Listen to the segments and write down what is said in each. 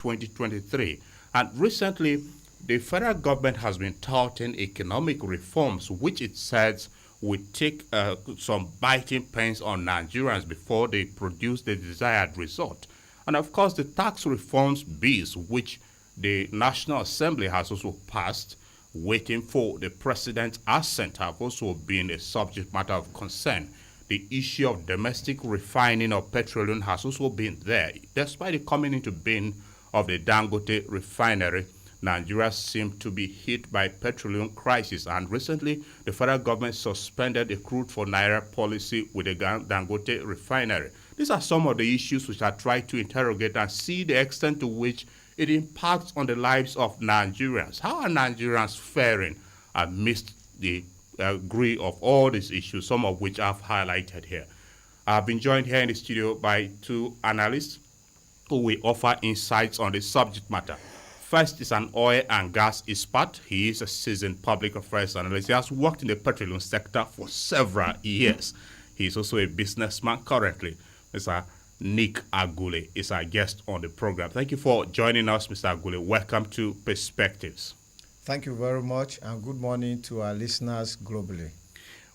2023. And recently, the federal government has been touting economic reforms, which it says will take some biting pains on Nigerians before they produce the desired result. And of course, the tax reforms bills, which the National Assembly has also passed, waiting for the president's assent, have also been a subject matter of concern. The issue of domestic refining of petroleum has also been there. Despite the coming into being of the Dangote refinery, Nigeria seemed to be hit by petroleum crisis, and recently the federal government suspended the crude for Naira policy with the Dangote refinery. These are some of the issues which I try to interrogate and see the extent to which it impacts on the lives of Nigerians. How are Nigerians faring amidst the degree of all these issues, some of which I've highlighted here? I've been joined here in the studio by two analysts who will offer insights on the subject matter. First is an oil and gas expert. He is a seasoned public affairs analyst. He has worked in the petroleum sector for several years. He is also a businessman currently. Mr. Nick Agule is our guest on the program. Thank you for joining us, Mr. Agule. Welcome to Perspectives. Thank you very much, and good morning to our listeners globally.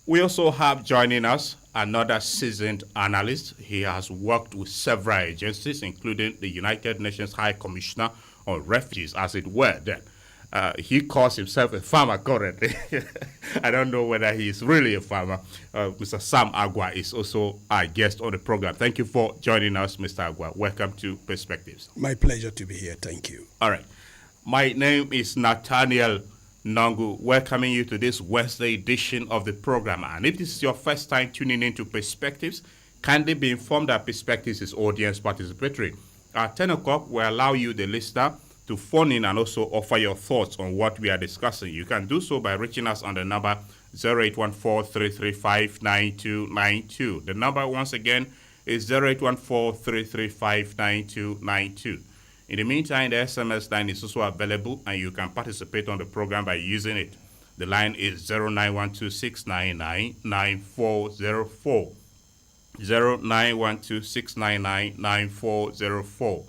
We also have joining us another seasoned analyst. He has worked with several agencies, including the United Nations High Commissioner on Refugees, as it were then. He calls himself a farmer currently. I don't know whether he is really a farmer. Mr. Sam Agua is also our guest on the program. Thank you for joining us, Mr. Agua. Welcome to Perspectives. My pleasure to be here. Thank you. All right. My name is Nathaniel Nongu, welcoming you to this Wednesday edition of the program. And if this is your first time tuning into Perspectives, kindly be informed that Perspectives is audience participatory. At 10 o'clock, we'll allow you, the listener, to phone in and also offer your thoughts on what we are discussing. You can do so by reaching us on the number 0814-335-9292. The number, once again, is 0814-335-9292. In the meantime, the SMS line is also available, and you can participate on the program by using it. The line is 0912-699-9404. 0912-699-9404.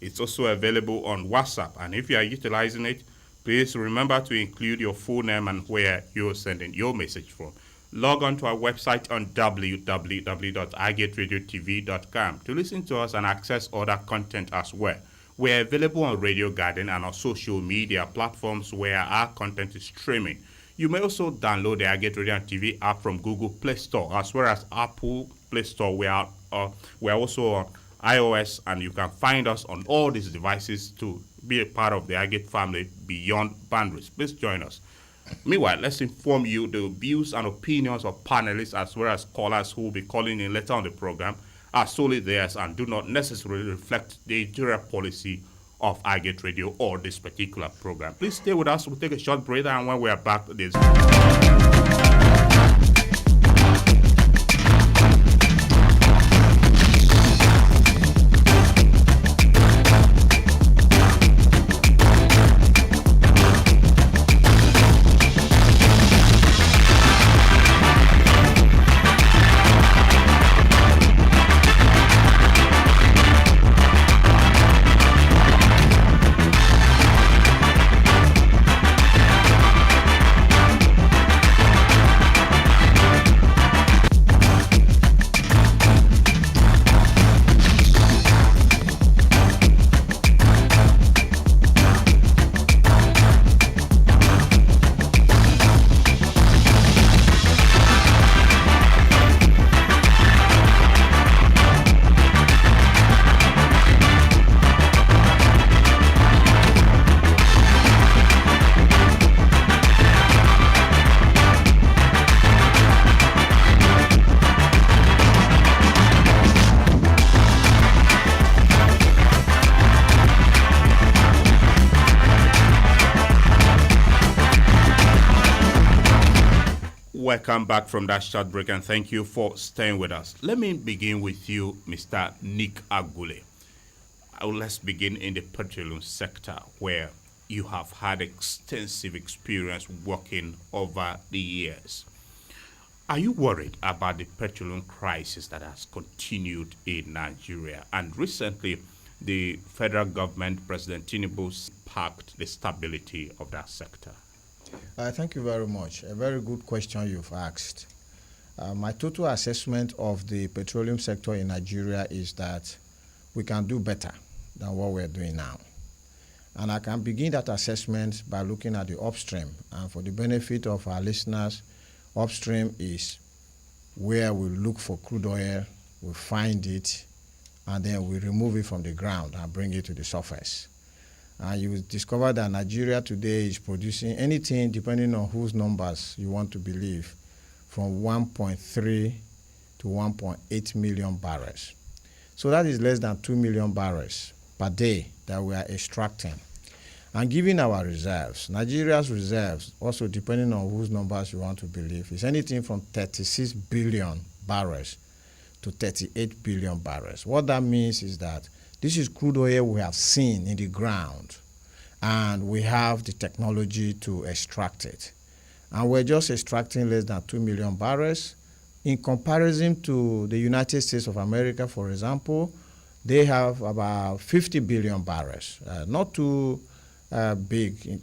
It's also available on WhatsApp, and if you are utilizing it, please remember to include your full name and where you're sending your message from. Log on to our website on www.agetradiotv.com to listen to us and access other content as well. We're available on Radio Garden and on social media platforms where our content is streaming. You may also download the Agate Radio and TV app from Google Play Store as well as Apple Play Store. We are also on iOS, and you can find us on all these devices to be a part of the Agate family beyond boundaries. Please join us. Meanwhile, let's inform you the views and opinions of panelists as well as callers who will be calling in later on the program are solely theirs and do not necessarily reflect the editorial policy of Agate Radio or this particular program. Please stay with us. We'll take a short break, and when we are back, this. Welcome back from that short break, and thank you for staying with us. Let me begin with you, Mr. Nick Agule. Let's begin in the petroleum sector, where you have had extensive experience working over the years. Are you worried about the petroleum crisis that has continued in Nigeria? And recently, the federal government, President Tinubu, impact the stability of that sector? Thank you very much. A very good question you've asked. My total assessment of the petroleum sector in Nigeria is that we can do better than what we're doing now. And I can begin that assessment by looking at the upstream. And for the benefit of our listeners, upstream is where we look for crude oil, we find it, and then we remove it from the ground and bring it to the surface. And you will discover that Nigeria today is producing anything, depending on whose numbers you want to believe, from 1.3 to 1.8 million barrels. So that is less than 2 million barrels per day that we are extracting. And given our reserves, Nigeria's reserves, also depending on whose numbers you want to believe, is anything from 36 billion barrels to 38 billion barrels. What that means is that this is crude oil we have seen in the ground, and we have the technology to extract it. And we're just extracting less than 2 million barrels. In comparison to the United States of America, for example, they have about 50 billion barrels. Not too big,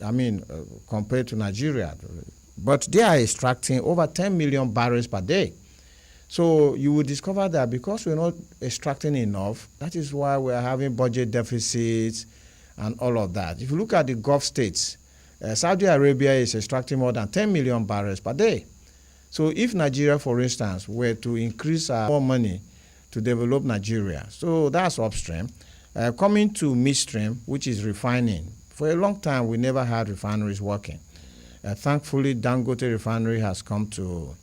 compared to Nigeria. But they are extracting over 10 million barrels per day. So you will discover that because we're not extracting enough, that is why we're having budget deficits and all of that. If you look at the Gulf states, Saudi Arabia is extracting more than 10 million barrels per day. So if Nigeria, for instance, were to increase more money to develop Nigeria, so that's upstream. Coming to midstream, which is refining. For a long time, we never had refineries working. Thankfully, Dangote Refinery has come to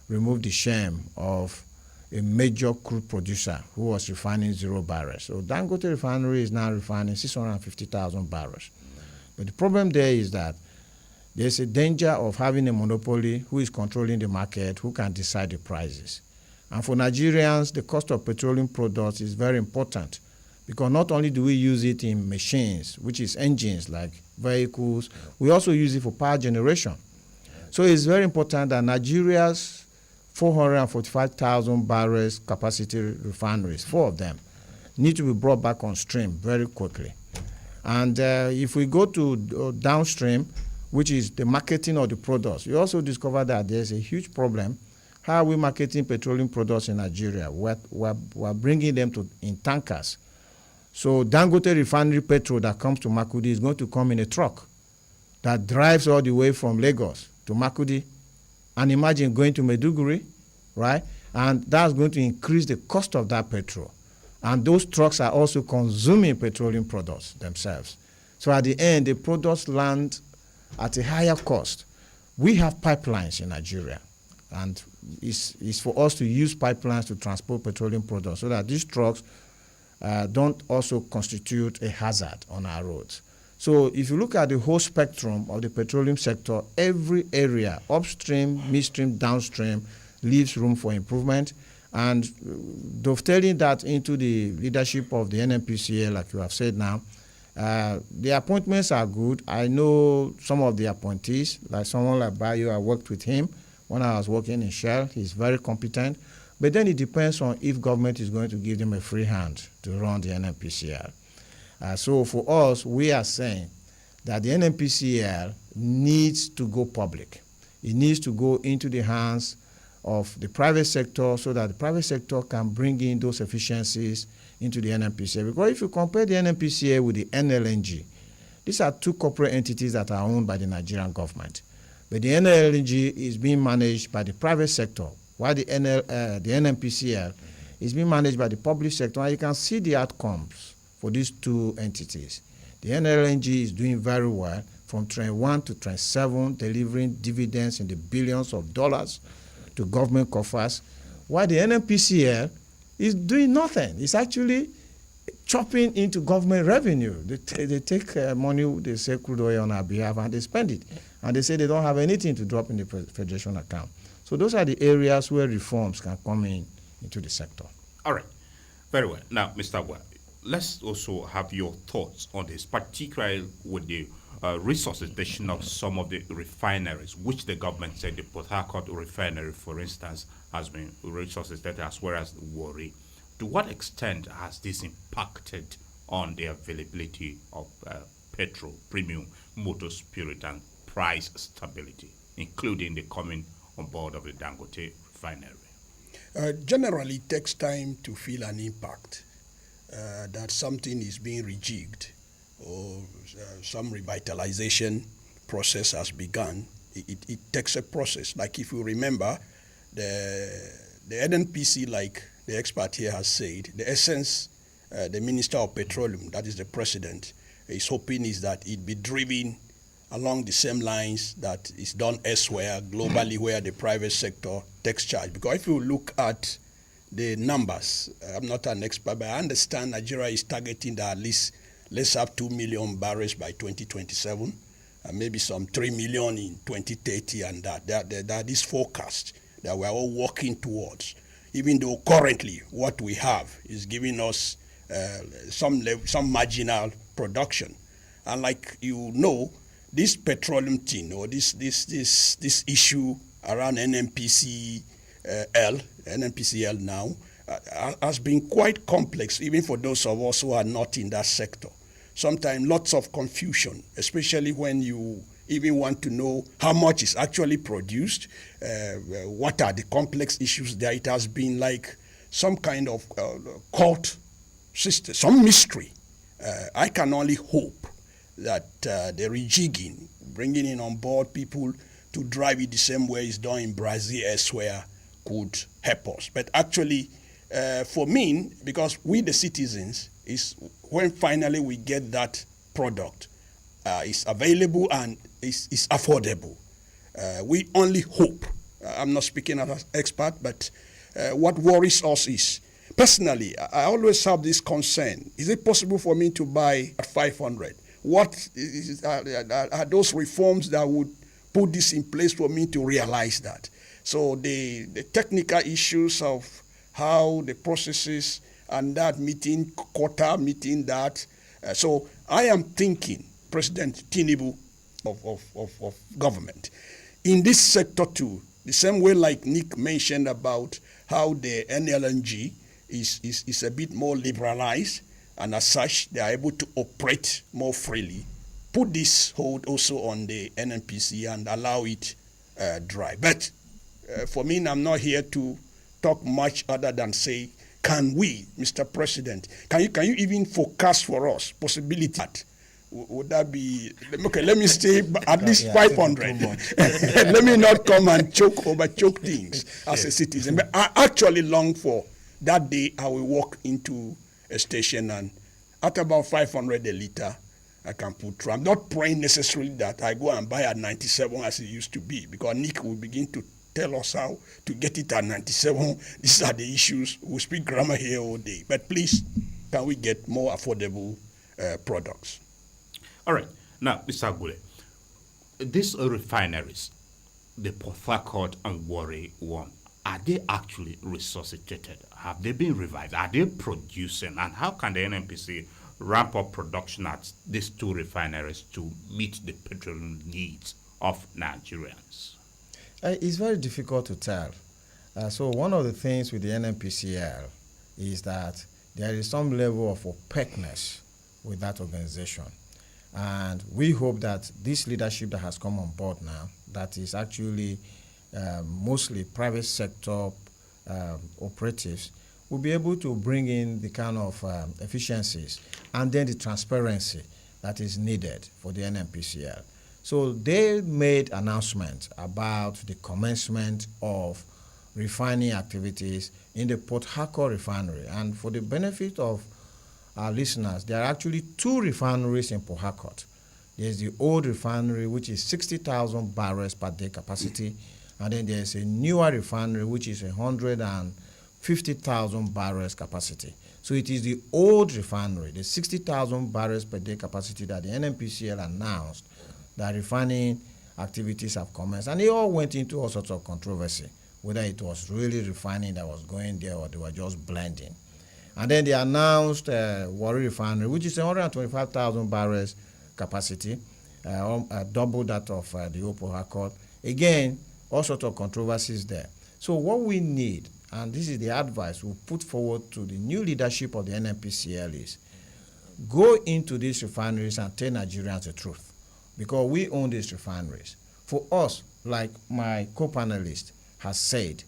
remove the shame of a major crude producer who was refining 0 barrels. So Dangote Refinery is now refining 650,000 barrels. But the problem there is that there's a danger of having a monopoly who is controlling the market, who can decide the prices. And for Nigerians, the cost of petroleum products is very important because not only do we use it in machines, which is engines like vehicles, we also use it for power generation. So it's very important that Nigeria's 445,000 barrels capacity refineries, 4 of them, need to be brought back on stream very quickly. And if we go to downstream, which is the marketing of the products, we also discover that there's a huge problem. How are we marketing petroleum products in Nigeria? We're bringing them in tankers. So Dangote Refinery petrol that comes to Makurdi is going to come in a truck that drives all the way from Lagos to Makurdi. And imagine going to Maiduguri, right? And that's going to increase the cost of that petrol. And those trucks are also consuming petroleum products themselves. So at the end, the products land at a higher cost. We have pipelines in Nigeria, and it's for us to use pipelines to transport petroleum products so that these trucks don't also constitute a hazard on our roads. So if you look at the whole spectrum of the petroleum sector, every area, upstream, midstream, downstream, leaves room for improvement. And dovetailing that into the leadership of the NNPCL, like you have said now, the appointments are good. I know some of the appointees, like someone like Bayo, I worked with him when I was working in Shell. He's very competent. But then it depends on if government is going to give them a free hand to run the NNPCL. So for us, we are saying that the NNPCL needs to go public. It needs to go into the hands of the private sector so that the private sector can bring in those efficiencies into the NNPCL. Because if you compare the NNPCL with the NLNG, these are 2 corporate entities that are owned by the Nigerian government. But the NLNG is being managed by the private sector, while the NNPCL is being managed by the public sector. And you can see the outcomes for these 2 entities. The NLNG is doing very well from Train 1 to Train 7, delivering dividends in the billions of dollars to government coffers, while the NNPCL is doing nothing. It's actually chopping into government revenue. They take money, they sell crude oil on our behalf, and they spend it. And they say they don't have anything to drop in the Federation account. So those are the areas where reforms can come into the sector. All right. Very well. Now, Mr. Agua, let's also have your thoughts on this, particularly with the resuscitation of some of the refineries, which the government said the Port Harcourt refinery, for instance, has been resuscitated, as well as Warri. To what extent has this impacted on the availability of petrol, premium motor spirit, and price stability, including the coming on board of the Dangote refinery? Generally, it takes time to feel an impact that something is being rejigged or some revitalization process has begun. It takes a process. Like if you remember, the NNPC, like the expert here has said, the essence, the Minister of Petroleum, that is the President, is hoping is that it be driven along the same lines that is done elsewhere, globally, where the private sector takes charge. Because if you look at the numbers, I'm not an expert, but I understand Nigeria is targeting that at least let's have 2 million barrels by 2027, and maybe some 3 million in 2030, and that is forecast that we're all working towards, even though currently what we have is giving us some marginal production. And like you know, this petroleum thing or this issue around NNPCL now has been quite complex, even for those of us who are not in that sector. Sometimes lots of confusion, especially when you even want to know how much is actually produced, what are the complex issues there. It has been like some kind of court system, some mystery. I can only hope that the rejigging, bringing in on board people to drive it the same way it's done in Brazil elsewhere, could help us. But actually, for me, because we the citizens, is when finally we get that product, is available and is affordable. We only hope. I'm not speaking as an expert, but what worries us is, personally, I always have this concern. Is it possible for me to buy at 500? What are those reforms that would put this in place for me to realize that? So the technical issues of how the processes and that meeting quota, meeting that. So I am thinking, President Tinubu of government, in this sector too, the same way like Nick mentioned about how the NLNG is a bit more liberalized, and as such, they are able to operate more freely. Put this hold also on the NNPC and allow it dry. But for me, I'm not here to talk much other than say, can we, Mr. President, can you even forecast for us possibility that would that be, okay, let me say at least 500. Let me not come and choke things as a citizen. But I actually long for that day I will walk into a station and at about 500 a liter, I can put through. I'm not praying necessarily that I go and buy at 97 as it used to be, because Nick will begin to tell us how to get it at 97. These are the issues. We'll speak grammar here all day. But please, can we get more affordable products? All right. Now, Mr. Agule, these refineries, the Port Harcourt and Warri one, are they actually resuscitated? Have they been revived? Are they producing? And how can the NNPC ramp up production at these two refineries to meet the petroleum needs of Nigerians? It's very difficult to tell. So one of the things with the NNPCL is that there is some level of opaqueness with that organization. And we hope that this leadership that has come on board now, that is actually mostly private sector operatives, will be able to bring in the kind of efficiencies and then the transparency that is needed for the NNPCL. So they made announcements about the commencement of refining activities in the Port Harcourt refinery. And for the benefit of our listeners, there are actually two refineries in Port Harcourt. There's the old refinery, which is 60,000 barrels per day capacity, and then there's a newer refinery, which is 150,000 barrels capacity. So it is the old refinery, the 60,000 barrels per day capacity that the NNPCL announced that refining activities have commenced. And it all went into all sorts of controversy, whether it was really refining that was going there or they were just blending. And then they announced Warri Refinery, which is 125,000 barrels capacity, double that of the old Port Harcourt. Again, all sorts of controversies there. So what we need, and this is the advice we put forward to the new leadership of the NNPCL, is go into these refineries and tell Nigerians the truth, because we own these refineries. For us, like my co-panelist has said,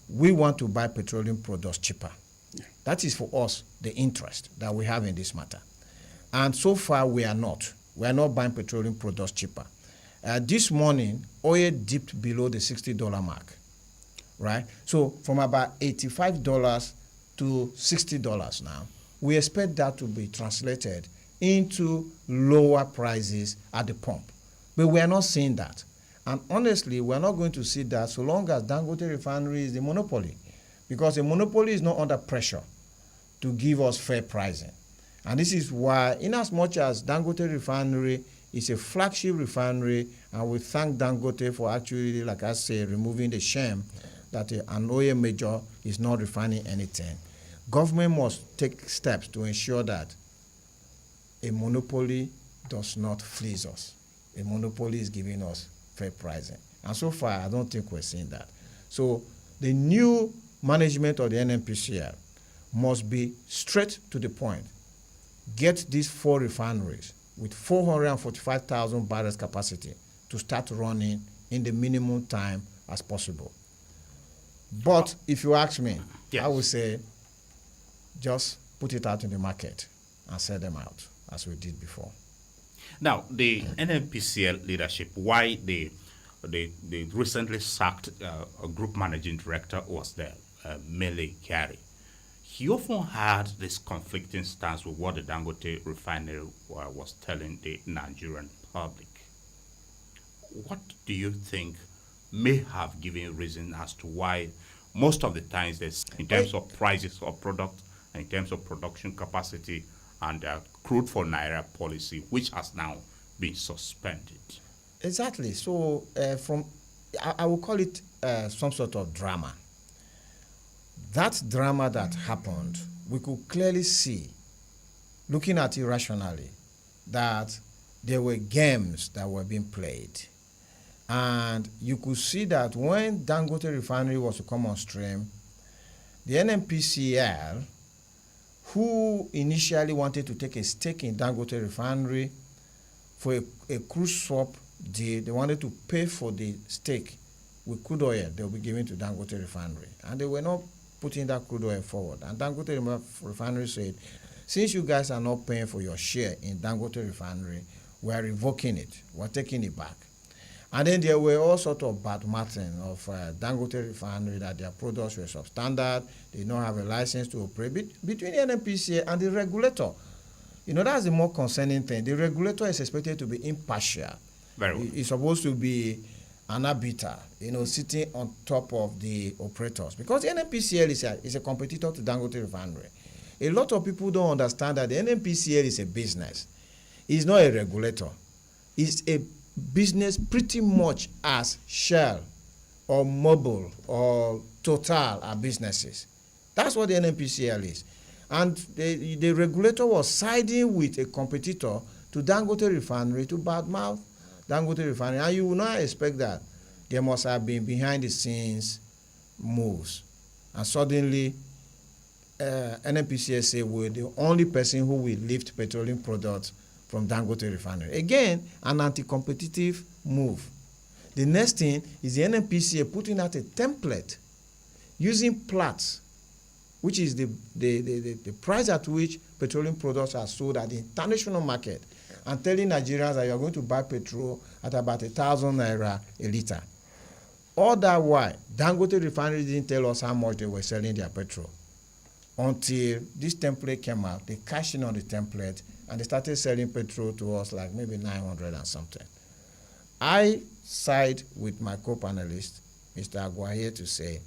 we want to buy petroleum products cheaper. Yeah. That is for us the interest that we have in this matter. And so far we are not. We are not buying petroleum products cheaper. This morning, oil dipped below the $60 mark, right? So from about $85 to $60 now, we expect that to be translated into lower prices at the pump. But we are not seeing that. And honestly, we are not going to see that so long as Dangote Refinery is the monopoly, because a monopoly is not under pressure to give us fair pricing. And this is why, in as much as Dangote Refinery is a flagship refinery, and we thank Dangote for actually, like I say, removing the shame that an oil major is not refining anything, government must take steps to ensure that a monopoly does not fleece us. A monopoly is giving us fair pricing. And so far, I don't think we're seeing that. So the new management of the NNPCL must be straight to the point. Get these 4 refineries with 445,000 barrels capacity to start running in the minimum time as possible. But if you ask me, yes, I would say just put it out in the market and sell them out as we did before. Now, the NNPCL leadership, why they recently sacked a group managing director was there, Mele Kyari. He often had this conflicting stance with what the Dangote refinery was telling the Nigerian public. What do you think may have given reason as to why most of the times there's, in terms of prices of product, and in terms of production capacity, and crude for Naira policy, which has now been suspended? Exactly. So I will call it some sort of drama. That drama that happened, we could clearly see, looking at it rationally, that there were games that were being played. And you could see that when Dangote Refinery was to come on stream, the NNPCL, who initially wanted to take a stake in Dangote Refinery for a crude swap deal, they wanted to pay for the stake with crude oil they will be giving to Dangote Refinery. And they were not putting that crude oil forward. And Dangote Refinery said, since you guys are not paying for your share in Dangote Refinery, we are revoking it. We're taking it back. And then there were all sorts of bad mouthing of Dangote Refinery, that their products were substandard, they don't have a license to operate, between the NNPCL and the regulator. You know, that's the more concerning thing. The regulator is expected to be impartial. Very well. It's supposed to be an arbiter, you know, sitting on top of the operators. Because the NNPCL is a competitor to Dangote Refinery. A lot of people don't understand that the NNPCL is a business. It's not a regulator. It's a business pretty much as Shell or Mobil or Total are businesses. That's what the NNPCL is. And the regulator was siding with a competitor to Dangote Refinery to badmouth Dangote Refinery. And you will not expect that there must have been behind the scenes moves. And suddenly, NNPCL say we're the only person who will lift petroleum products from Dangote Refinery. Again, an anti-competitive move. The next thing is the NNPCL putting out a template using Platts, which is the price at which petroleum products are sold at the international market, and telling Nigerians that you're going to buy petrol at about 1,000 naira a liter. All that while, Dangote Refinery didn't tell us how much they were selling their petrol. Until this template came out, they cashed in on the template, and they started selling petrol to us like maybe 900 and something. I side with my co-panelist, Mr. Aguaye, to say,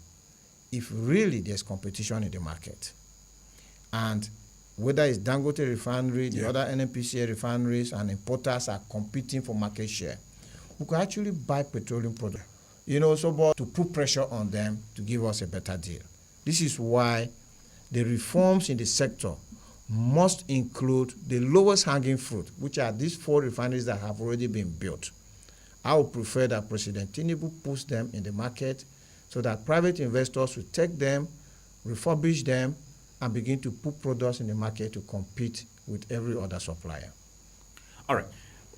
if really there's competition in the market, and whether it's Dangote Refinery, the other NNPCL refineries, and importers are competing for market share, we could actually buy petroleum products, you know, so to put pressure on them to give us a better deal. This is why the reforms in the sector must include the lowest hanging fruit, which are these 4 refineries that have already been built. I would prefer that President Tinubu puts them in the market so that private investors will take them, refurbish them, and begin to put products in the market to compete with every other supplier. All right,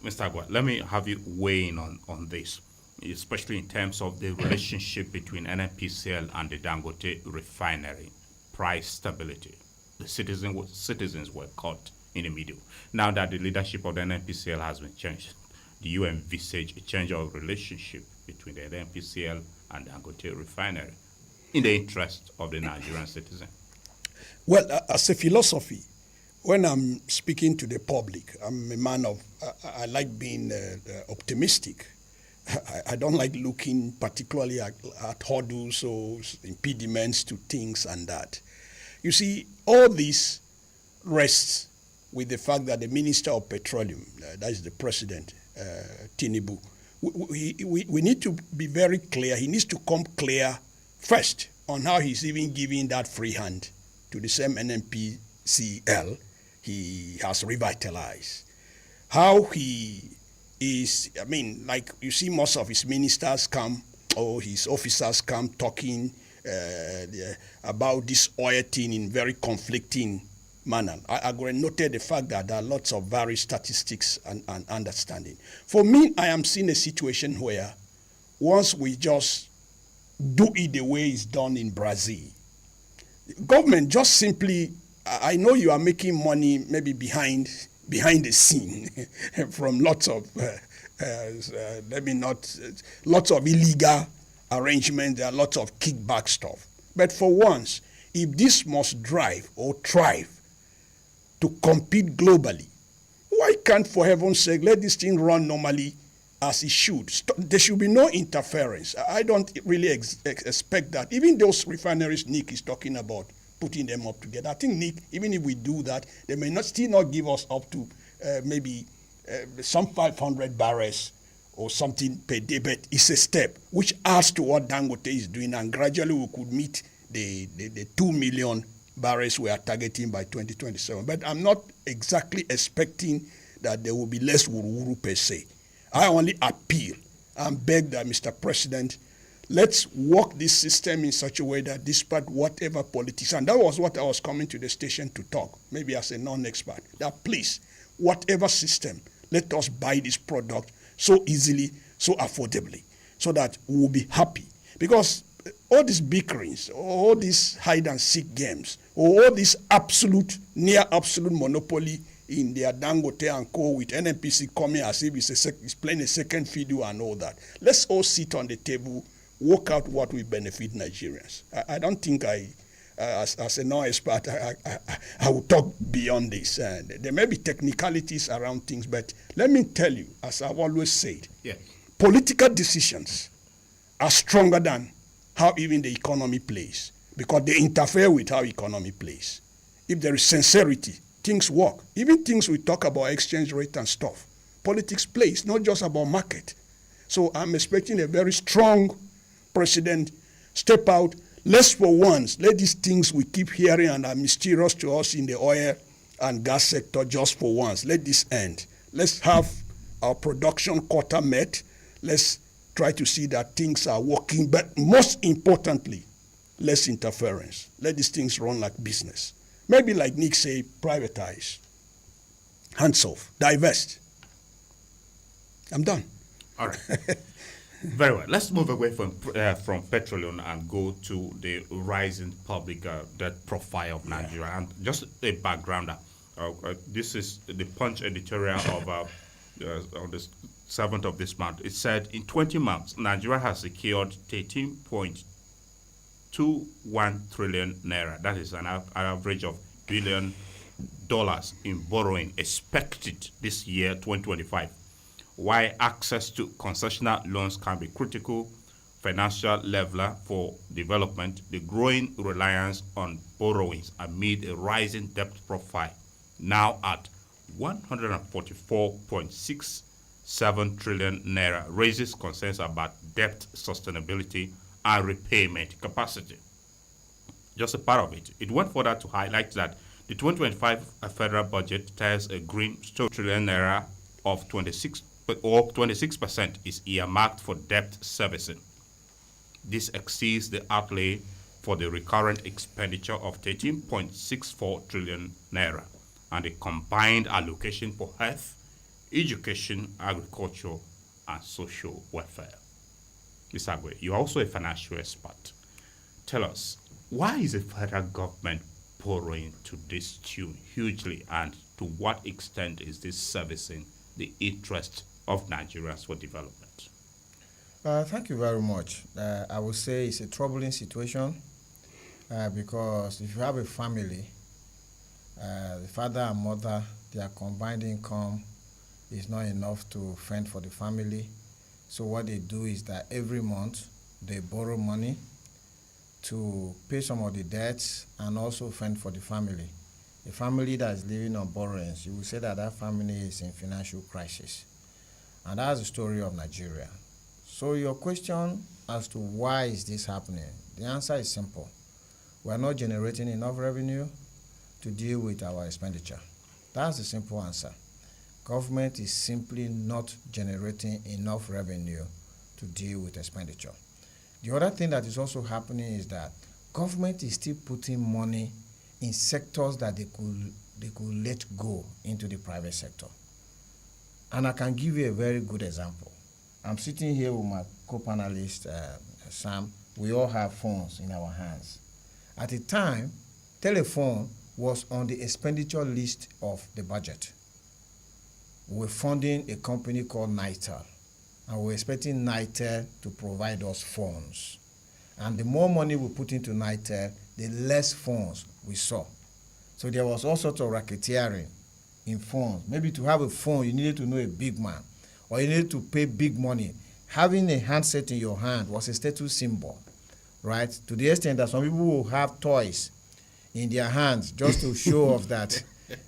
Mr. Agua, let me have you weigh in on this, especially in terms of the relationship between NNPCL and the Dangote refinery, price stability. The citizens were caught in the middle. Now that the leadership of the NNPCL has been changed, do you envisage a change of relationship between the NNPCL and Dangote refinery in the interest of the Nigerian citizen? Well, as a philosophy, when I'm speaking to the public, I'm a man of, I like being optimistic. I don't like looking particularly at hurdles or impediments to things and that. You see, all this rests with the fact that the Minister of Petroleum, that is the President, Tinubu, we need to be very clear. He needs to come clear first on how he's even giving that free hand to the same NNPCL he has revitalized. How he is, I mean, like you see most of his ministers come or his officers come talking about this oil thing in very conflicting manner. I noted the fact that there are lots of various statistics and understanding. For me, I am seeing a situation where once we just do it the way it's done in Brazil, government just simply, I know you are making money maybe behind the scene from lots of, lots of illegal arrangements, there are lots of kickback stuff. But for once, if this must drive or thrive to compete globally, why can't, for heaven's sake, let this thing run normally as it should? There should be no interference. I don't really expect that. Even those refineries Nick is talking about, putting them up together. I think, Nick, even if we do that, they may still not give us up to maybe some 500 barrels or something per day, but it's a step which adds to what Dangote is doing, and gradually we could meet the 2 million barrels we are targeting by 2027. But I'm not exactly expecting that there will be less wuru per se. I only appeal and beg that, Mr. President, let's work this system in such a way that despite whatever politics, and that was what I was coming to the station to talk, maybe as a non-expert, that please, whatever system, let us buy this product so easily, so affordably, so that we will be happy. Because all these bickerings, all these hide and seek games, or all this absolute, near absolute monopoly in their Dangote and Co. with NNPC coming as if it's playing a second fiddle and all that. Let's all sit on the table, work out what will benefit Nigerians. I don't think as a non-expert, I will talk beyond this. There may be technicalities around things, but let me tell you, as I've always said, yes, political decisions are stronger than how even the economy plays, because they interfere with how economy plays. If there is sincerity, things work. Even things we talk about exchange rate and stuff, politics plays, not just about market. So I'm expecting a very strong president step out. Let's for once, let these things we keep hearing and are mysterious to us in the oil and gas sector just for once, let this end. Let's have our production quota met. Let's try to see that things are working, but most importantly, less interference. Let these things run like business. Maybe like Nick say, privatize, hands off, divest. I'm done. All right. Very well. Let's move away from petroleum and go to the rising public debt profile of Nigeria. And just a backgrounder. This is the Punch editorial of on the 7th of this month. It said in 20 months, Nigeria has secured 13.21 trillion naira. That is an average of $1 billion in borrowing expected this year, 2025. Why access to concessional loans can be critical financial leveler for development, the growing reliance on borrowings amid a rising debt profile, now at 144.67 trillion naira, raises concerns about debt sustainability and repayment capacity. Just a part of it. It went further to highlight that the 2025 federal budget tells a green trillion naira of 26% is earmarked for debt servicing. This exceeds the outlay for the recurrent expenditure of 13.64 trillion naira and a combined allocation for health, education, agriculture, and social welfare. Mr. Agwe, you're also a financial expert. Tell us, why is the federal government borrowing to this tune hugely, and to what extent is this servicing the interest of Nigerians for development? Thank you very much. I would say it's a troubling situation because if you have a family, the father and mother, their combined income is not enough to fend for the family. So what they do is that every month they borrow money to pay some of the debts and also fend for the family. A family that is living on borrowings, you will say that that family is in financial crisis. And that's the story of Nigeria. So your question as to why is this happening, the answer is simple. We are not generating enough revenue to deal with our expenditure. That's the simple answer. Government is simply not generating enough revenue to deal with expenditure. The other thing that is also happening is that government is still putting money in sectors that they could let go into the private sector. And I can give you a very good example. I'm sitting here with my co-panelist, Sam. We all have phones in our hands. At the time, telephone was on the expenditure list of the budget. We were funding a company called Nitel, and we were expecting Nitel to provide us phones. And the more money we put into Nitel, the less phones we saw. So there was all sorts of racketeering in phones. Maybe to have a phone, you needed to know a big man, or you needed to pay big money. Having a handset in your hand was a status symbol, right? To the extent that some people will have toys in their hands just to show off that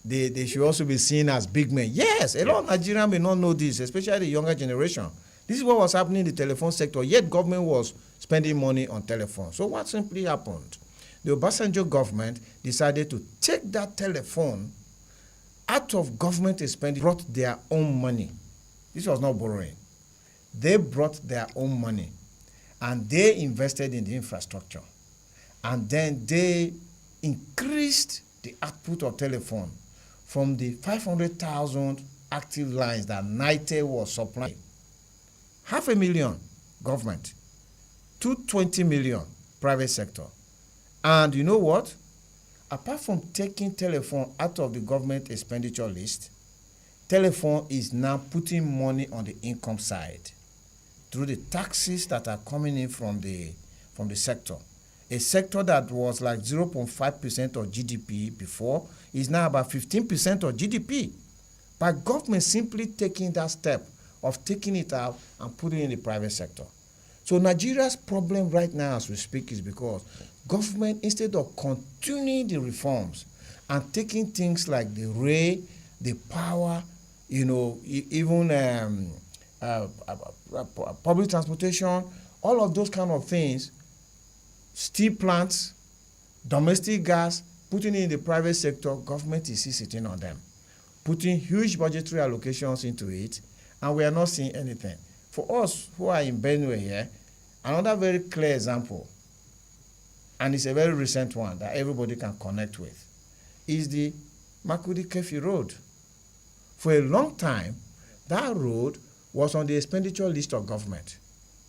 they should also be seen as big men. Yes, a lot of Nigerians may not know this, especially the younger generation. This is what was happening in the telephone sector, yet government was spending money on telephone. So what simply happened? The Obasanjo government decided to take that telephone out of government expenditure, brought their own money. This was not borrowing. They brought their own money and they invested in the infrastructure. And then they increased the output of telephone from the 500,000 active lines that Nitel was supplying. 500,000 government, 220 million private sector. And you know what? Apart from taking telephone out of the government expenditure list, telephone is now putting money on the income side through the taxes that are coming in from the sector. A sector that was like 0.5% of GDP before is now about 15% of GDP. By government simply taking that step of taking it out and putting it in the private sector. So Nigeria's problem right now as we speak is because government, instead of continuing the reforms and taking things like the rail, the power, even public transportation, all of those kind of things, steel plants, domestic gas, putting it in the private sector, government is still sitting on them, putting huge budgetary allocations into it, and we are not seeing anything. For us who are in Benue here, another very clear example, and it's a very recent one that everybody can connect with, is the Makudi-Kefi Road. For a long time, that road was on the expenditure list of government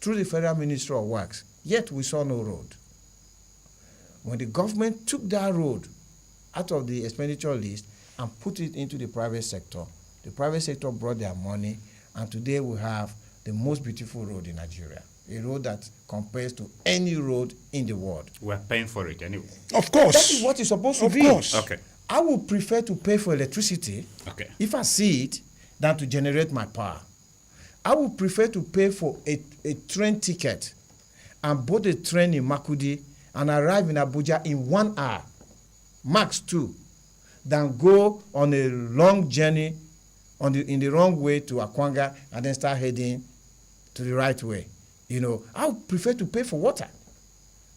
through the Federal Ministry of Works, yet we saw no road. When the government took that road out of the expenditure list and put it into the private sector brought their money, and today we have the most beautiful road in Nigeria, a road that compares to any road in the world. We're paying for it anyway. Of course. That is what it's supposed to be. Of course. Okay. I would prefer to pay for electricity if I see it than to generate my power. I would prefer to pay for a train ticket and board a train in Makudi and arrive in Abuja in 1 hour, max 2, than go on a long journey in the wrong way to Akwanga and then start heading to the right way. I would prefer to pay for water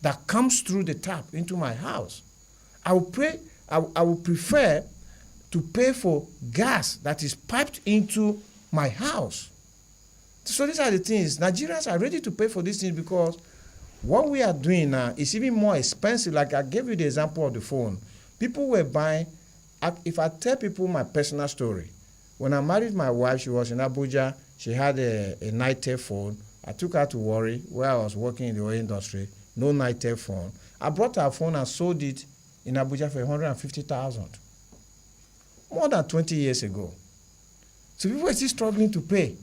that comes through the tap into my house. I would prefer to pay for gas that is piped into my house. So these are the things. Nigerians are ready to pay for these things because what we are doing now is even more expensive. Like I gave you the example of the phone. People were buying if I tell people my personal story, when I married my wife, she was in Abuja. She had a Nitel phone. I took her to Warri, where I was working in the oil industry. No Nitel phone. I brought her phone and sold it in Abuja for 150,000. More than 20 years ago. So people are still struggling to pay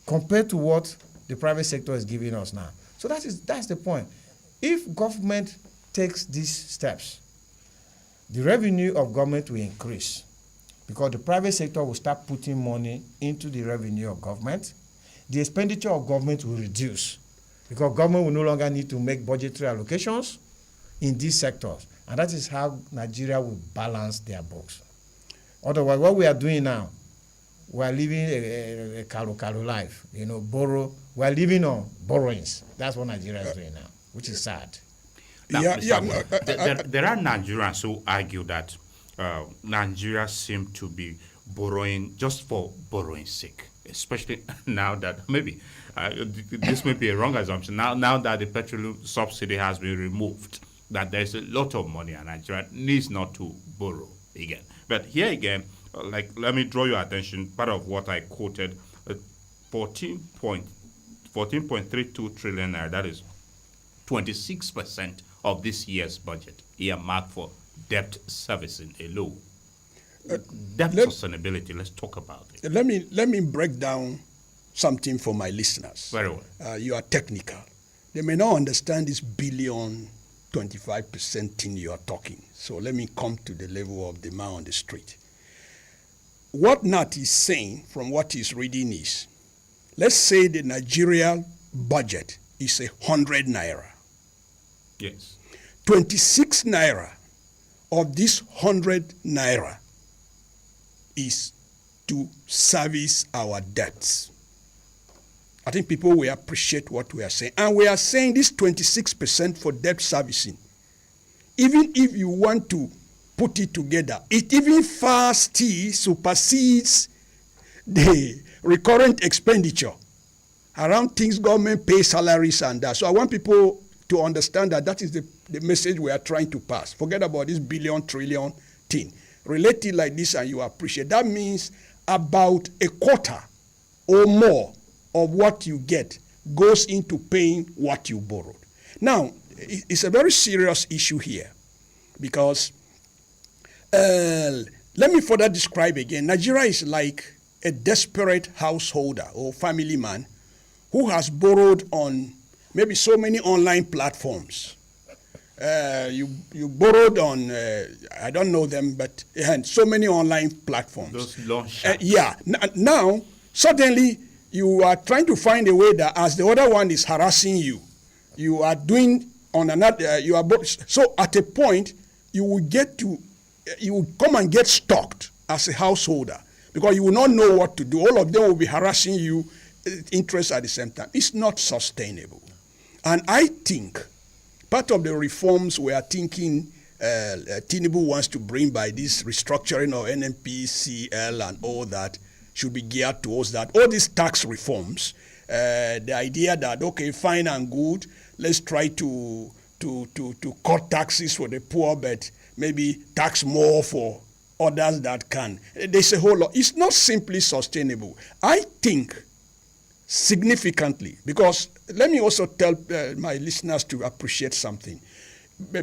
compared to what the private sector is giving us now. So that's the point. If government takes these steps, the revenue of government will increase because the private sector will start putting money into the revenue of government. The expenditure of government will reduce because government will no longer need to make budgetary allocations in these sectors. And that is how Nigeria will balance their books. Otherwise, what we are doing now, we are living a Kalu life, borrow. We are living on borrowings. That's what Nigeria is doing now, which is sad. Now, there are Nigerians who argue that Nigeria seems to be borrowing just for borrowing's sake, especially now that maybe this may be a wrong assumption. Now that the petrol subsidy has been removed, that there's a lot of money and Nigeria needs not to borrow again. But here again, let me draw your attention, part of what I quoted, 14.32 trillion naira, that is 26% of this year's budget earmarked for debt servicing alone. Debt sustainability, let's talk about it. Let me break down something for my listeners. Very well. You are technical. They may not understand this billion 25% thing you are talking. So let me come to the level of the man on the street. What Nat is saying from what he's reading is, let's say the Nigeria budget is 100 naira. Yes. 26 naira of this 100 naira is to service our debts. I think people will appreciate what we are saying. And we are saying this 26% for debt servicing. Even if you want to put it together, it even far still supersedes the recurrent expenditure around things government pays salaries and that. So I want people to understand that is the message we are trying to pass. Forget about this billion, trillion thing. Relate it like this and you appreciate. That means about a quarter or more of what you get goes into paying what you borrowed. Now, it's a very serious issue here because let me further describe again. Nigeria is like a desperate householder or family man who has borrowed on maybe so many online platforms. You borrowed on, I don't know them, but so many online platforms. Those launch. Now, suddenly, you are trying to find a way that as the other one is harassing you, you are doing on another, so at a point, you will come and get stalked as a householder because you will not know what to do. All of them will be harassing you, interest at the same time. It's not sustainable. And I think part of the reforms we are thinking Tinubu wants to bring by this restructuring of NNPCL and all that should be geared towards that. All these tax reforms, the idea that, okay, fine and good, let's try to cut taxes for the poor, but maybe tax more for others that can. There's a whole lot. It's not simply sustainable. I think significantly, because let me also tell my listeners to appreciate something.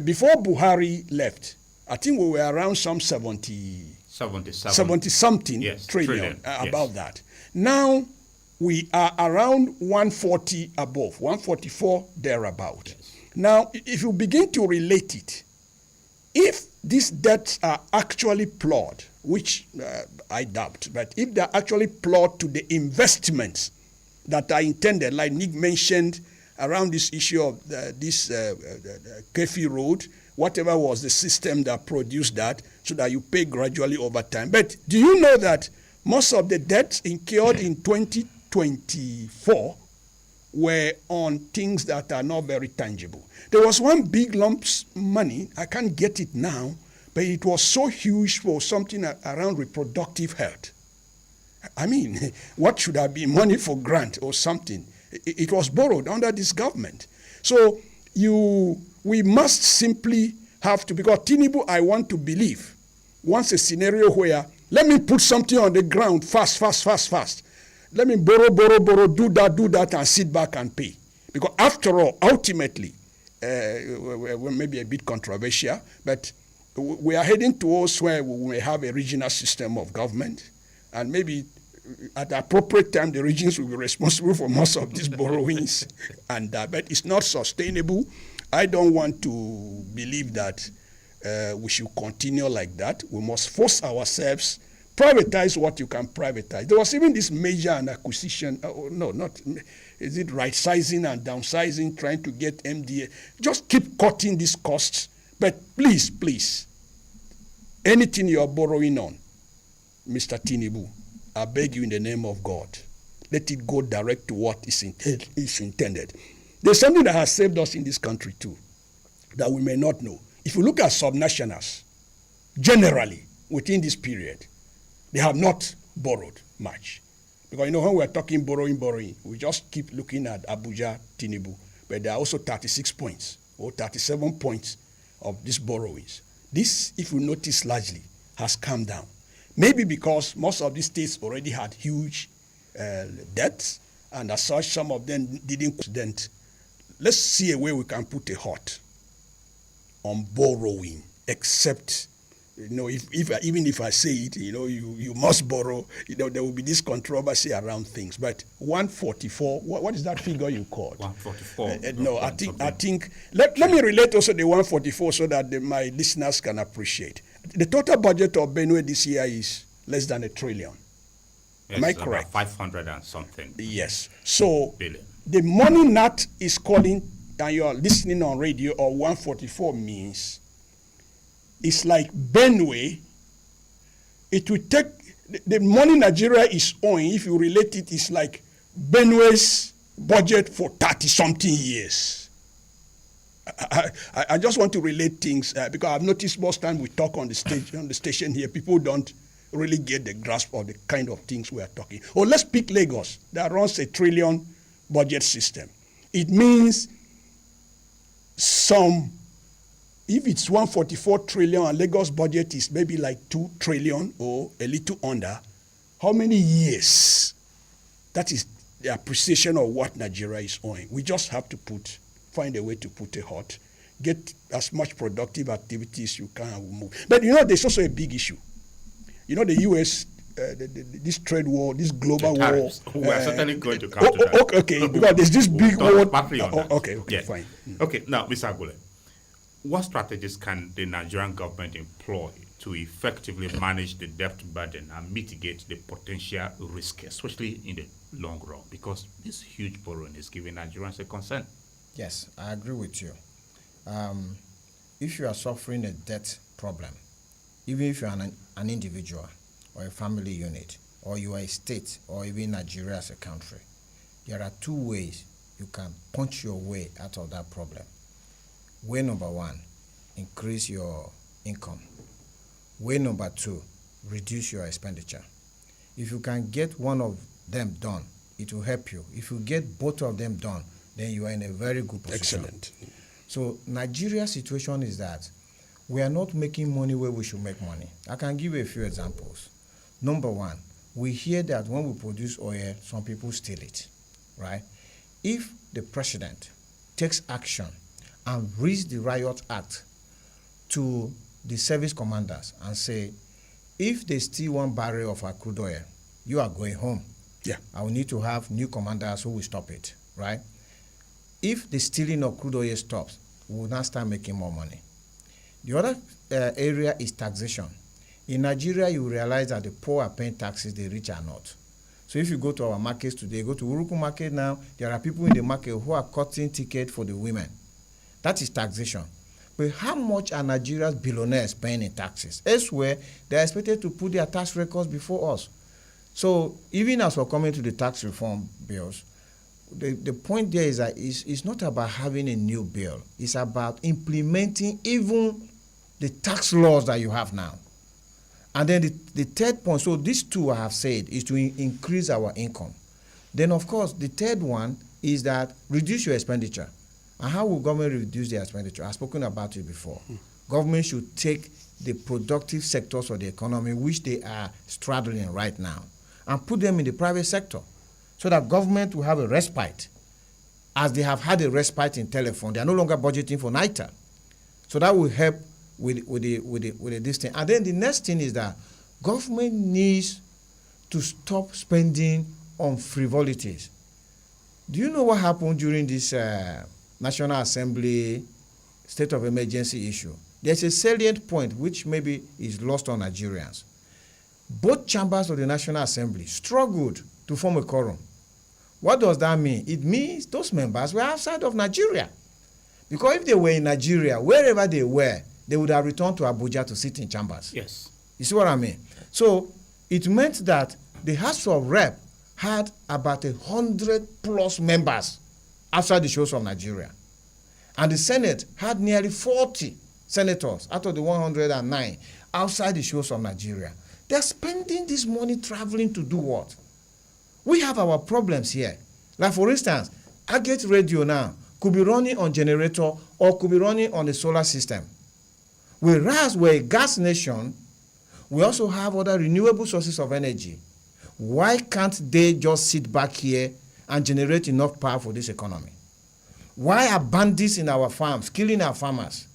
Before Buhari left, I think we were around some 70 something trillion about that. Now we are around 140 above, 144 thereabout. Yes. Now, if you begin to relate it, if these debts are actually plowed, which I doubt, but if they're actually plowed to the investments that are intended, like Nick mentioned around this issue of this Kefi Road, whatever was the system that produced that, so that you pay gradually over time. But do you know that most of the debts incurred in 2024 were on things that are not very tangible? There was one big lump money, I can't get it now, but it was so huge for something around reproductive health. I mean, what should have been money for grant or something? It was borrowed under this government. So we must simply have to, because Tinubu, I want to believe, wants a scenario where, let me put something on the ground fast. Let me borrow, do that, and sit back and pay. Because after all, ultimately, we may be a bit controversial, but we are heading towards where we may have a regional system of government, and maybe at the appropriate time, the regions will be responsible for most of these borrowings, but it's not sustainable. I don't want to believe that we should continue like that. We must force ourselves, privatize what you can privatize. There was even this merger and acquisition, is it right sizing and downsizing, trying to get MDA. Just keep cutting these costs, but please, anything you are borrowing on, Mr. Tinubu, I beg you in the name of God, let it go direct to what is intended. There's something that has saved us in this country too, that we may not know. If you look at subnationals, generally, within this period, they have not borrowed much. Because, when we're talking borrowing, we just keep looking at Abuja, Tinubu, but there are also 36 points or 37 points of these borrowings. This, if you notice largely, has come down. Maybe because most of these states already had huge debts, and as such, some of them didn't. Let's see a way we can put a halt on borrowing, except, even if I say it, you must borrow, there will be this controversy around things. But 144, what is that figure you called? 144. No, I think, let me relate also the 144 so that my listeners can appreciate. The total budget of Benue this year is less than $1 trillion. Yes, am I correct? 500 and something. Yes. So billion. The money NAT is calling, and you are listening on radio, or 144 means, it's like Benue. It will take the money Nigeria is owing. If you relate it, it's like Benue's budget for 30-something years. I just want to relate things because I've noticed most time we talk on the station here, people don't really get the grasp of the kind of things we are talking. Or let's pick Lagos that runs $1 trillion budget system. It means if it's 144 trillion and Lagos budget is maybe like 2 trillion or a little under, how many years? That is the appreciation of what Nigeria is owing. We just have to find a way to put a halt, get as much productive activities you can and move. But there's also a big issue. The U.S., this trade war, this global war. We are certainly going to come to that. Okay, because there's this big war. Okay, yes. Fine. Okay, now, Mr. Agule, what strategies can the Nigerian government employ to effectively manage the debt burden and mitigate the potential risk, especially in the long run? Because this huge borrowing is giving Nigerians a concern. Yes, I agree with you. If you are suffering a debt problem, even if you are an individual or a family unit, or you are a state, or even Nigeria as a country, there are two ways you can punch your way out of that problem. Way number one, increase your income. Way number two, reduce your expenditure. If you can get one of them done, it will help you. If you get both of them done, then you are in a very good position. Excellent. So Nigeria's situation is that we are not making money where we should make money. I can give you a few examples. Number one, we hear that when we produce oil, some people steal it, right? If the president takes action and reads the Riot Act to the service commanders and say, if they steal 1 barrel of our crude oil, you are going home. Yeah. I will need to have new commanders who will stop it, right? If the stealing of crude oil stops, we will now start making more money. The other area is taxation. In Nigeria, you realize that the poor are paying taxes, the rich are not. So if you go to our markets today, go to Uruku market now, there are people in the market who are cutting tickets for the women. That is taxation. But how much are Nigeria's billionaires paying in taxes? Elsewhere, they are expected to put their tax records before us. So even as we're coming to the tax reform bills, the point there is that it's not about having a new bill. It's about implementing even the tax laws that you have now. And then the third point, so these two I have said, is to increase our income. Then, of course, the third one is that reduce your expenditure. And how will government reduce their expenditure? I've spoken about it before. government should take the productive sectors of the economy, which they are straddling right now, and put them in the private sector so that government will have a respite. As they have had a respite in telephone, they are no longer budgeting for NITEL. So that will help with this thing. And then the next thing is that government needs to stop spending on frivolities. Do you know what happened during this National Assembly state of emergency issue? There's a salient point which maybe is lost on Nigerians. Both chambers of the National Assembly struggled to form a quorum. What does that mean? It means those members were outside of Nigeria. Because if they were in Nigeria, wherever they were, they would have returned to Abuja to sit in chambers. Yes. You see what I mean? So it meant that the House of Rep had about 100+ members outside the shores of Nigeria. And the Senate had nearly 40 senators out of the 109 outside the shores of Nigeria. They're spending this money traveling to do what? We have our problems here. Like for instance, Agate Radio now could be running on generator or could be running on a solar system. Whereas we're a gas nation, we also have other renewable sources of energy. Why can't they just sit back here and generate enough power for this economy? Why are bandits in our farms killing our farmers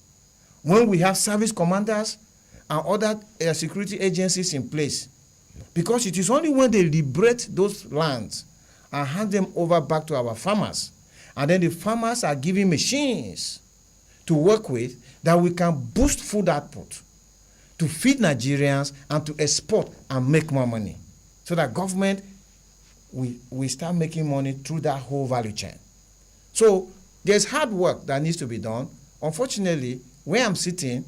when we have service commanders and other security agencies in place? Because it is only when they liberate those lands and hand them over back to our farmers, and then the farmers are given machines to work with, that we can boost food output to feed Nigerians and to export and make more money. So that government, we start making money through that whole value chain. So there's hard work that needs to be done. Unfortunately, where I'm sitting,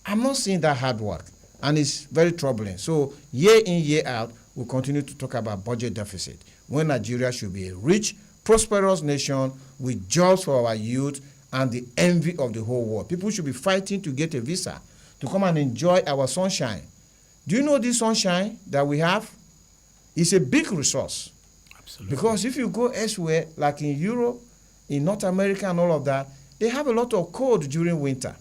I'm not seeing that hard work. And it's very troubling. So year in, year out, we'll continue to talk about budget deficit, when Nigeria should be a rich, prosperous nation with jobs for our youth and the envy of the whole world. People should be fighting to get a visa to come and enjoy our sunshine. Do you know this sunshine that we have? It's a big resource. Absolutely. Because if you go elsewhere, like in Europe, in North America and all of that, they have a lot of cold during winter.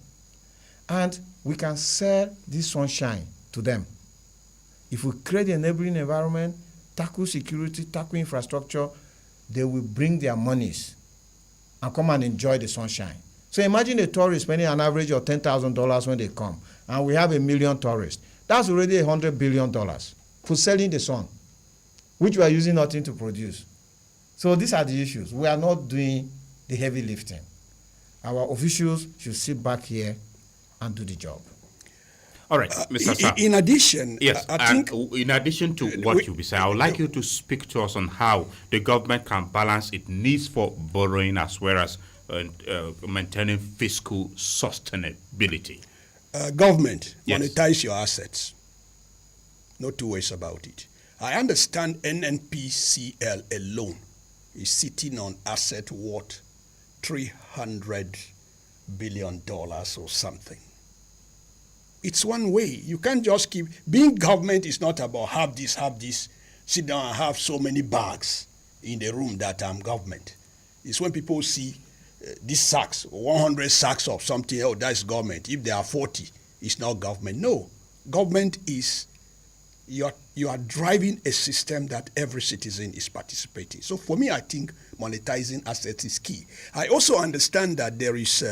And we can sell this sunshine to them. If we create a neighboring environment, tackle security, tackle infrastructure, they will bring their monies and come and enjoy the sunshine. So imagine a tourist spending an average of $10,000 when they come, and we have 1 million tourists. That's already $100 billion for selling the sun, which we are using nothing to produce. So these are the issues. We are not doing the heavy lifting. Our officials should sit back here and do the job. All right, Mr. Sam. In addition, Yes, I think in addition to what you say, I would like you to speak to us on how the government can balance its needs for borrowing as well as maintaining fiscal sustainability. Government, Yes. monetize your assets. No two ways about it. I understand NNPCL alone is sitting on asset worth $300 billion or something. It's one way. You can't just keep being government. Is not about have this, sit down and have so many bags in the room that I'm government. It's when people see these sacks, 100 sacks of something, oh, that's government. If there are 40, it's not government. No, government is you are driving a system that every citizen is participating. So for me, I think monetizing assets is key. I also understand that there is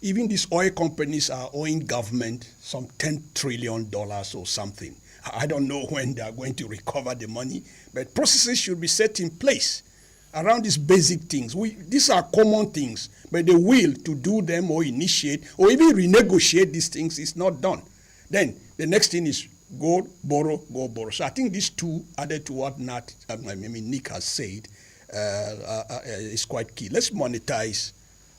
even these oil companies are owing government some $10 trillion or something. I don't know when they are going to recover the money, but processes should be set in place around these basic things. These are common things, but the will to do them or initiate or even renegotiate these things is not done. Then the next thing is go borrow. So I think these two, added to what Nick has said, is quite key. Let's monetize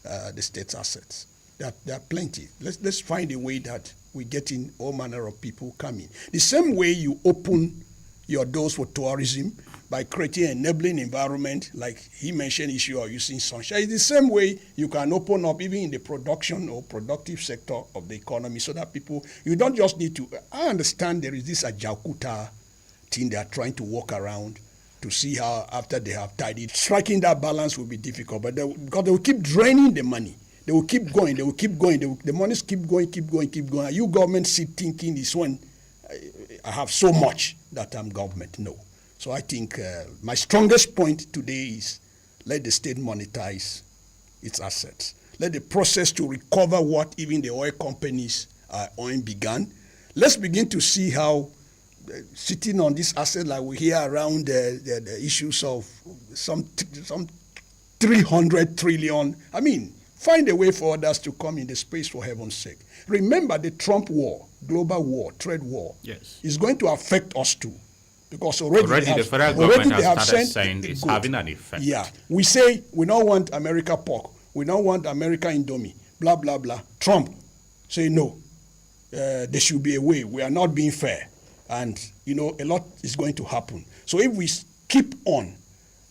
the state's assets. There are plenty. Let's find a way that we get in all manner of people coming. The same way you open your doors for tourism by creating an enabling environment, like he mentioned, issue of using sunshine. It's the same way you can open up even in the production or productive sector of the economy so that people, you don't just need to, I understand there is this Ajaokuta thing they are trying to work around to see how after they have tidied, striking that balance will be difficult, but because they will keep draining the money. They will keep going. They will keep going. The monies keep going, keep going, keep going. And you government sit thinking is when I have so much that I'm government. No. So I think my strongest point today is let the state monetize its assets. Let the process to recover what even the oil companies are owing began. Let's begin to see how sitting on this asset like we hear around the issues of some 300 trillion. I mean, find a way for others to come in the space, for heaven's sake. Remember the Trump war, global war, trade war, yes, is going to affect us too. Because already the federal government has started saying it's having an effect. Yeah. We say we don't want America pork. We don't want America Indomie, blah, blah, blah. Trump say no. There should be a way. We are not being fair. And, a lot is going to happen. So if we keep on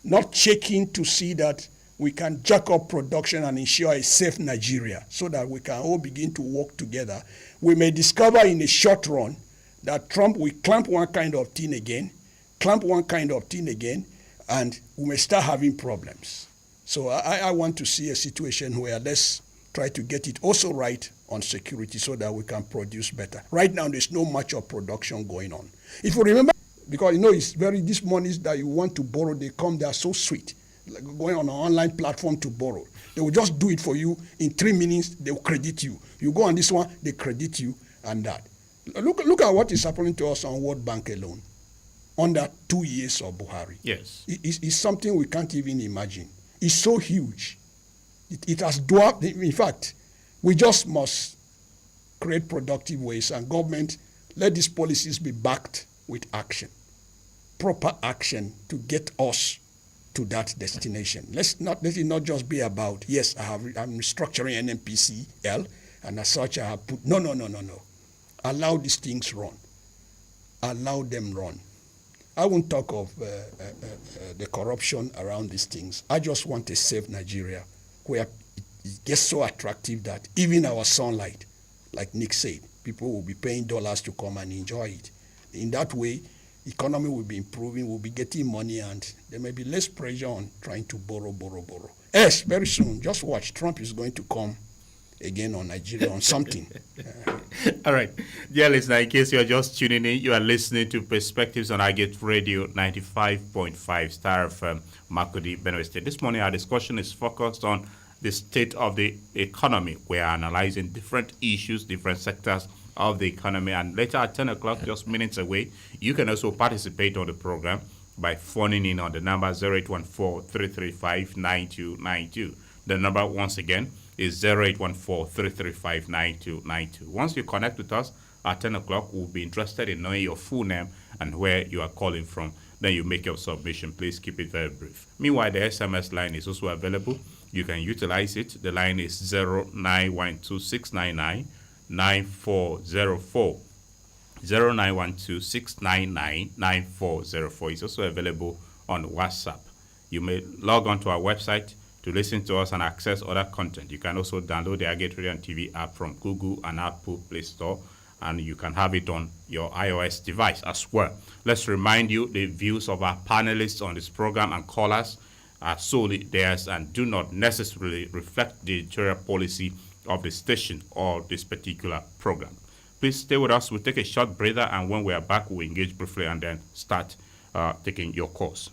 not checking to see that we can jack up production and ensure a safe Nigeria so that we can all begin to work together, we may discover in the short run that Trump will clamp one kind of thing again, and we may start having problems. So I want to see a situation where let's try to get it also right on security so that we can produce better. Right now, there's no much of production going on. If you remember, because it's these monies that you want to borrow, they are so sweet. Like going on an online platform to borrow. They will just do it for you in 3 minutes, they will credit you. You go on this one, they credit you, and that. Look at what is happening to us on World Bank alone under 2 years of Buhari. Yes. It's something we can't even imagine. It's so huge. It has dwarfed. In fact, we just must create productive ways, and government, let these policies be backed with action, proper action to get us to that destination. Let it not just be about, yes, I'm structuring NNPCL, and as such I have put, no. Allow these things run. Allow them run. I won't talk of the corruption around these things. I just want a safe Nigeria where it gets so attractive that even our sunlight, like Nick said, people will be paying dollars to come and enjoy it. In that way, economy will be improving, we'll be getting money, and there may be less pressure on trying to borrow. Yes, very soon, just watch, Trump is going to come again on Nigeria on something. All right. Dear listener, in case you are just tuning in, you are listening to Perspectives on Agate Radio 95.5 Star FM, Makurdi, Benue State. This morning, our discussion is focused on the state of the economy. We are analyzing different issues, different sectors of the economy. And later at 10 o'clock, just minutes away, you can also participate on the program by phoning in on the number 0814-335-9292. The number, once again, is 0814-335-9292. Once you connect with us at 10 o'clock, we'll be interested in knowing your full name and where you are calling from. Then you make your submission. Please keep it very brief. Meanwhile, the SMS line is also available. You can utilize it. The line is 0912-699-9404. 0912-699-9404. It's also available on WhatsApp. You may log on to our website to listen to us and access other content. You can also download the Agate Radio and TV app from Google and Apple Play Store, and you can have it on your iOS device as well. Let's remind you, the views of our panelists on this program and callers are solely theirs and do not necessarily reflect the editorial policy of the station or this particular program. Please stay with us. We'll take a short breather, and when we are back, we'll engage briefly and then start taking your calls.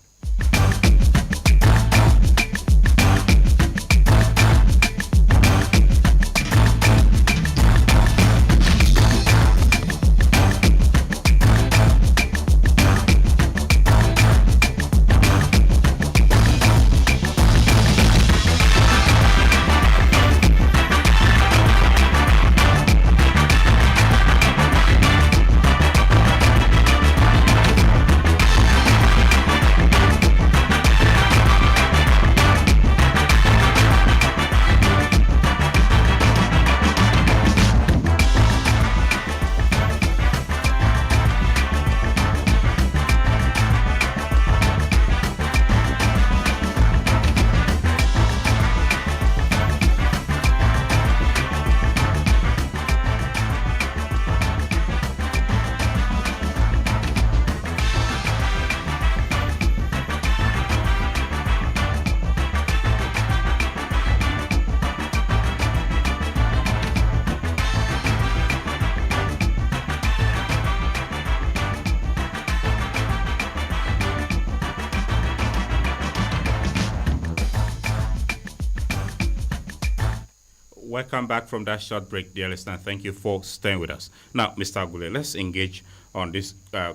Welcome back from that short break, dear listener. Thank you for staying with us. Now, Mr. Agule, let's engage on this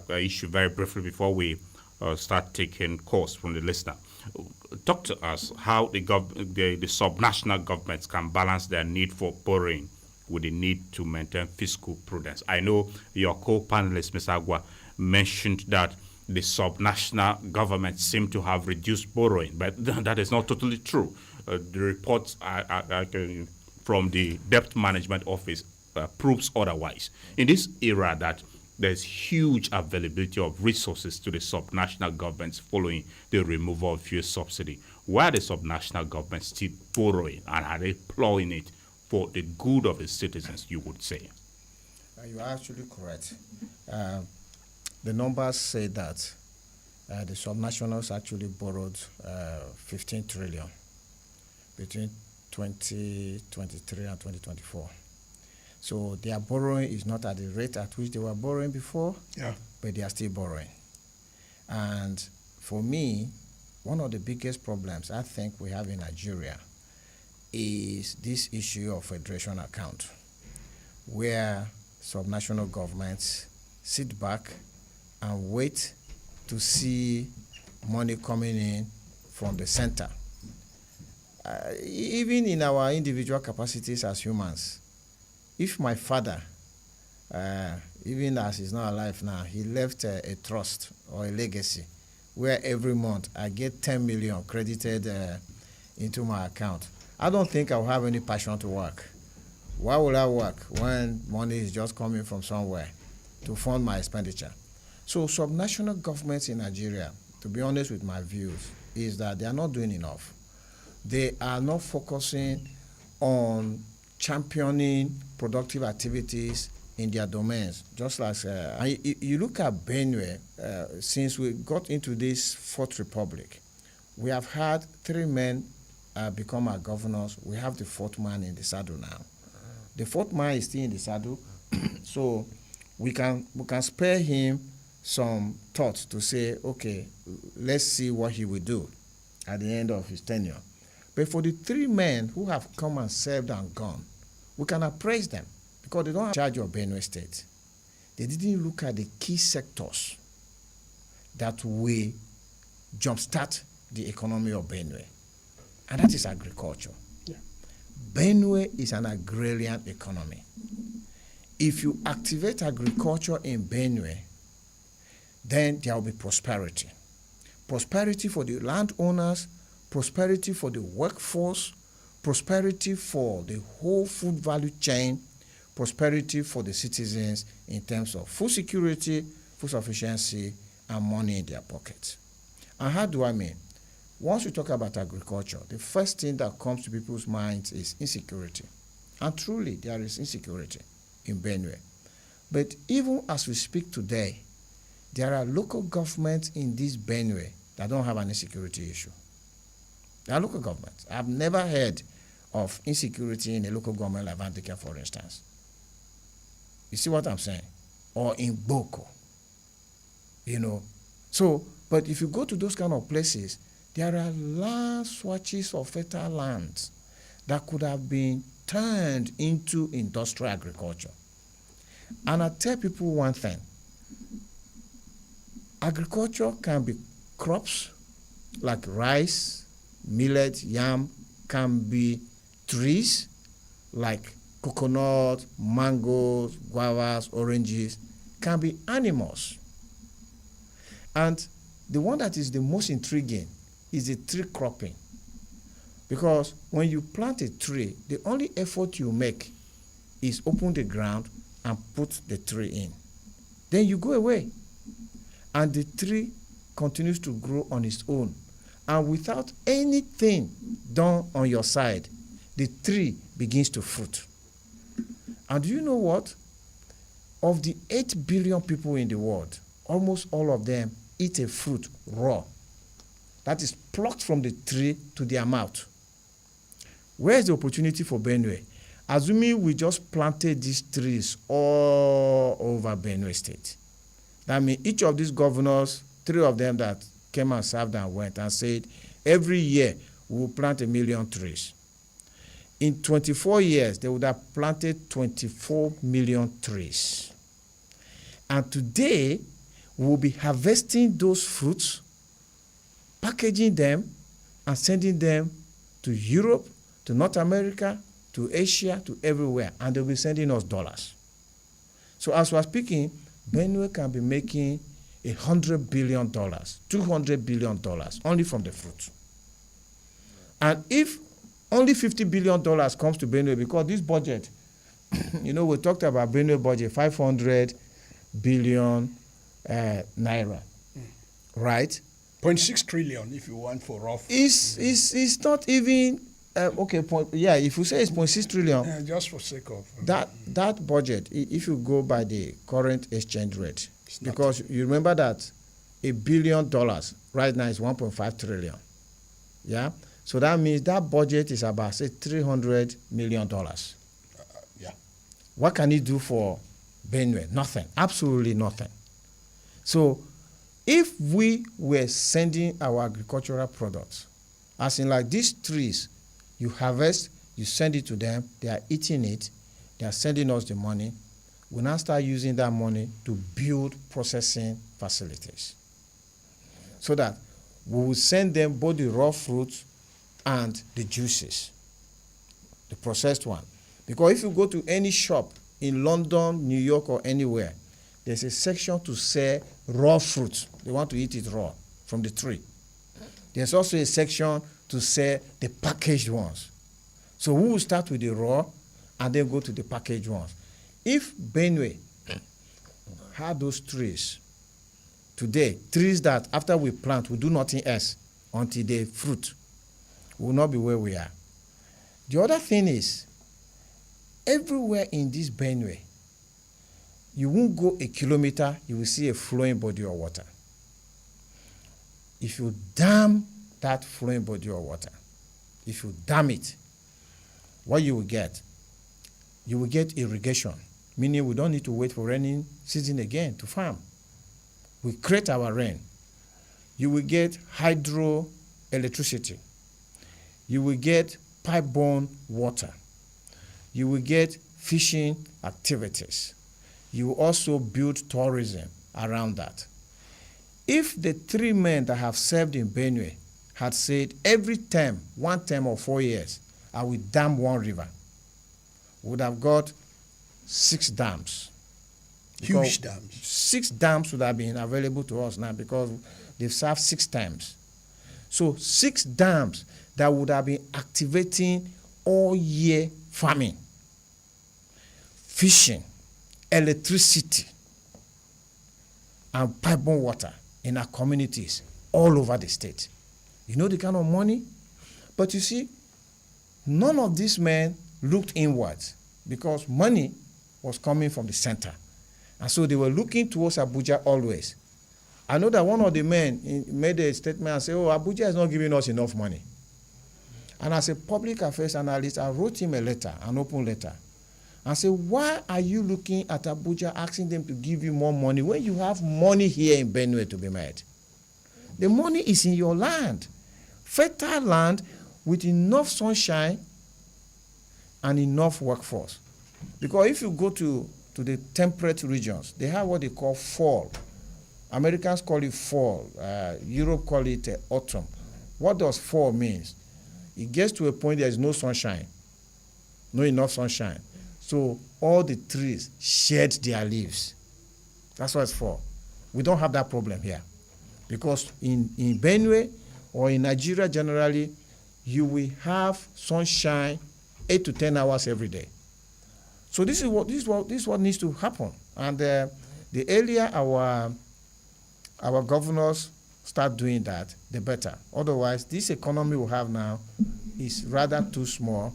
issue very briefly before we start taking calls from the listener. Talk to us how the subnational governments can balance their need for borrowing with the need to maintain fiscal prudence. I know your co-panelist, Mr. Agua, mentioned that the subnational governments seem to have reduced borrowing, but that is not totally true. The reports from the Debt Management Office proves otherwise. In this era that there's huge availability of resources to the subnational governments following the removal of fuel subsidy, why are the subnational governments still borrowing, and are they plowing it for the good of the citizens, you would say? You are actually correct. The numbers say that the subnationals actually borrowed 15 trillion between 2023 and 2024. So their borrowing is not at the rate at which they were borrowing before, but they are still borrowing. And for me, one of the biggest problems I think we have in Nigeria is this issue of federation account, where subnational governments sit back and wait to see money coming in from the center. Even in our individual capacities as humans, if my father, even as he's not alive now, he left a trust or a legacy where every month I get 10 million credited into my account, I don't think I'll have any passion to work. Why would I work when money is just coming from somewhere to fund my expenditure? So subnational governments in Nigeria, to be honest with my views, is that they are not doing enough. They are not focusing on championing productive activities in their domains. Just like you look at Benue, since we got into this Fourth Republic, we have had 3 men become our governors. We have the 4th man in the saddle now. The 4th man is still in the saddle, so we can spare him some thoughts to say, okay, let's see what he will do at the end of his tenure. But for the 3 men who have come and served and gone, we can appraise them because they don't have charge of Benue State. They didn't look at the key sectors that will jumpstart the economy of Benue, and that is agriculture. Yeah. Benue is an agrarian economy. If you activate agriculture in Benue, then there will be prosperity. Prosperity for the landowners, prosperity for the workforce, prosperity for the whole food value chain, prosperity for the citizens in terms of food security, food sufficiency, and money in their pockets. And how do I mean? Once we talk about agriculture, the first thing that comes to people's minds is insecurity. And truly, there is insecurity in Benue. But even as we speak today, there are local governments in this Benue that don't have an insecurity issue. There are local governments. I've never heard of insecurity in a local government like Vantika, for instance. You see what I'm saying? Or in Boko. So, but if you go to those kind of places, there are large swatches of fertile lands that could have been turned into industrial agriculture. And I tell people one thing. Agriculture can be crops like rice, millet, yam, can be trees like coconut, mangoes, guavas, oranges, can be animals. And the one that is the most intriguing is the tree cropping. Because when you plant a tree, the only effort you make is open the ground and put the tree in. Then you go away. And the tree continues to grow on its own. And without anything done on your side, the tree begins to fruit. And do you know what? Of the 8 billion people in the world, almost all of them eat a fruit raw. That is plucked from the tree to their mouth. Where is the opportunity for Benue? Assuming we just planted these trees all over Benue State. That means each of these governors, 3 of them that came and served and went and said, every year we will plant 1 million trees. In 24 years, they would have planted 24 million trees. And today, we'll be harvesting those fruits, packaging them, and sending them to Europe, to North America, to Asia, to everywhere, and they'll be sending us dollars. So as we're speaking, Benue can be making $100 billion, $200 billion only from the fruit. And if only $50 billion comes to Benue, because this budget, we talked about Benue budget, 500 billion naira, right? 0.6 trillion if you want for rough. It's not even, if you say it's 0.6 trillion. Yeah, just for sake of. That budget, if you go by the current exchange rate, because you remember that $1 billion right now is 1.5 trillion. Yeah? So that means that budget is about, say, $300 million. Yeah. What can it do for Benue? Nothing. Absolutely nothing. So if we were sending our agricultural products, as in like these trees, you harvest, you send it to them, they are eating it, they are sending us the money, we now start using that money to build processing facilities. So that we will send them both the raw fruits and the juices, the processed one. Because if you go to any shop in London, New York, or anywhere, there's a section to sell raw fruit. They want to eat it raw from the tree. There's also a section to sell the packaged ones. So we will start with the raw and then go to the packaged ones. If Benue had those trees today, trees that after we plant, we do nothing else until they fruit, we will not be where we are. The other thing is, everywhere in this Benue, you won't go a kilometer, you will see a flowing body of water. If you dam that flowing body of water, if you dam it, what you will get? You will get irrigation, meaning we don't need to wait for rainy season again to farm. We create our rain. You will get hydroelectricity. You will get pipe-borne water. You will get fishing activities. You will also build tourism around that. If the 3 men that have served in Benue had said every term, 1 term or 4 years, I will dam 1 river, we would have got 6 dams. Huge dams. 6 dams would have been available to us now because they've served 6 times. So 6 dams that would have been activating all year farming, fishing, electricity, and pipe-borne water in our communities all over the state. You know the kind of money? But you see, none of these men looked inwards because money was coming from the center. And so they were looking towards Abuja always. I know that one of the men made a statement and said, Abuja is not giving us enough money. And as a public affairs analyst, I wrote him a letter, an open letter, and said, why are you looking at Abuja asking them to give you more money when you have money here in Benue to be made? The money is in your land, fertile land with enough sunshine and enough workforce. Because if you go to the temperate regions, they have what they call fall. Americans call it fall. Europe call it autumn. What does fall mean? It gets to a point there is no sunshine, no enough sunshine. So all the trees shed their leaves. That's what it's for. We don't have that problem here. Because in Benue or in Nigeria generally, you will have sunshine 8 to 10 hours every day. So this is what needs to happen. And the earlier our governors start doing that, the better. Otherwise, this economy we have now is rather too small.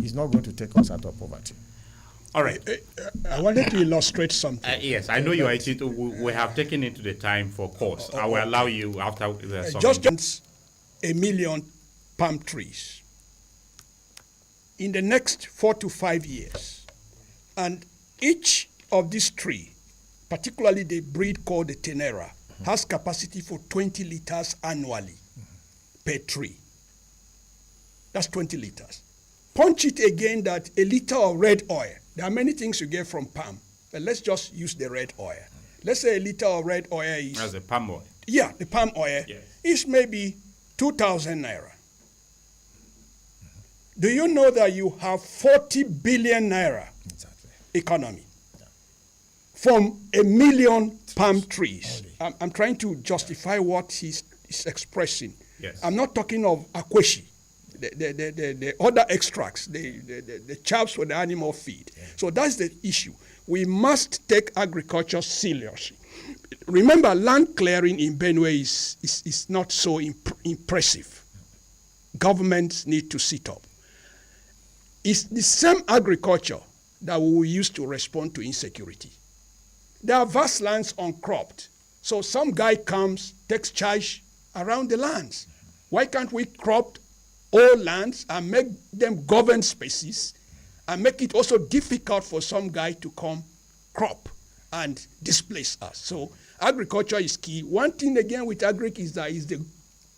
It's not going to take us out of poverty. All right. I wanted to illustrate something. Yes, I know you are. We have taken into the time for course. I will allow you after the just 1 million palm trees in the next 4 to 5 years, and each of these trees, particularly the breed called the Tenera, has capacity for 20 liters annually per tree. That's 20 liters. punch it again that a liter of red oil, there are many things you get from palm, but let's just use the red oil. Let's say a liter of red oil is... As a palm oil. Yeah, the palm oil is maybe 2,000 naira. Do you know that you have 40 billion naira economy from 1 million palm trees? I'm trying to justify what he's expressing. Yes. I'm not talking of akweshi, the other extracts, the chaps for the animal feed. So that's the issue. We must take agriculture seriously. Remember, land clearing in Benue is not so impressive. Governments need to sit up. It's the same agriculture that we will use to respond to insecurity. There are vast lands uncropped. So some guy comes, takes charge around the lands. Why can't we crop all lands and make them governed spaces and make it also difficult for some guy to come crop and displace us? So agriculture is key. One thing again with agric is that it's the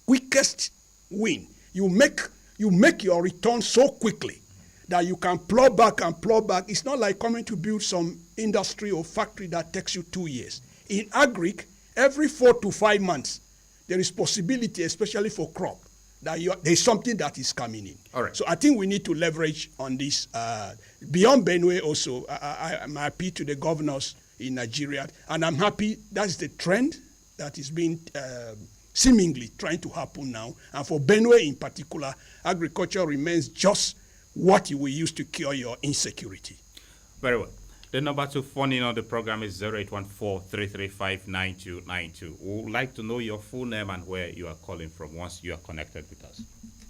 quickest win. You make your return so quickly that you can plow back and plow back. It's not like coming to build some industry or factory that takes you 2 years. In agric, every 4 to 5 months, there is possibility, especially for crop, that there's something that is coming in. All right. So I think we need to leverage on this. Beyond Benue also, I'm happy to the governors in Nigeria, and I'm happy that's the trend that is being seemingly trying to happen now. And for Benue in particular, agriculture remains just what you will use to cure your insecurity. Very well. The number to phone in on the program is 0814-335-9292. We would like to know your full name and where you are calling from once you are connected with us.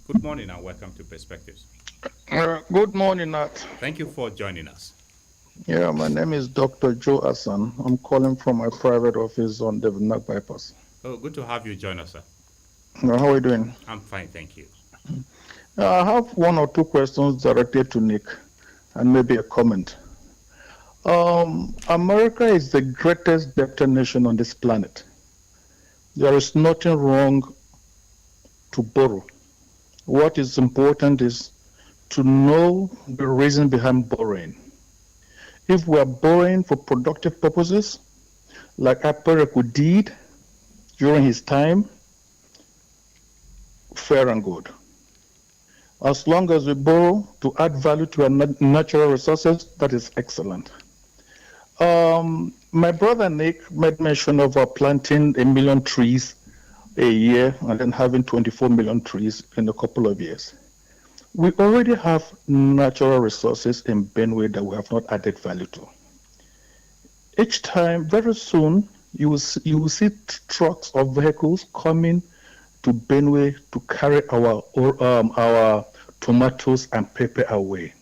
Good morning and welcome to Perspectives. Good morning, Nat. Thank you for joining us. Yeah, my name is Dr. Joe Hassan. I'm calling from my private office on Devenak Bypass. Oh, good to have you join us, sir. How are you doing? I'm fine, thank you. I have 1 or 2 questions directed to Nick and maybe a comment. America is the greatest debtor nation on this planet. There is nothing wrong to borrow. What is important is to know the reason behind borrowing. If we are borrowing for productive purposes, like Apereku did during his time, fair and good. As long as we borrow to add value to our natural resources, that is excellent. My brother Nick made mention of planting 1 million trees a year and then having 24 million trees in a couple of years. We already have natural resources in Benue that we have not added value to. Each time, very soon, you will see trucks or vehicles coming to Benue to carry our tomatoes and pepper away.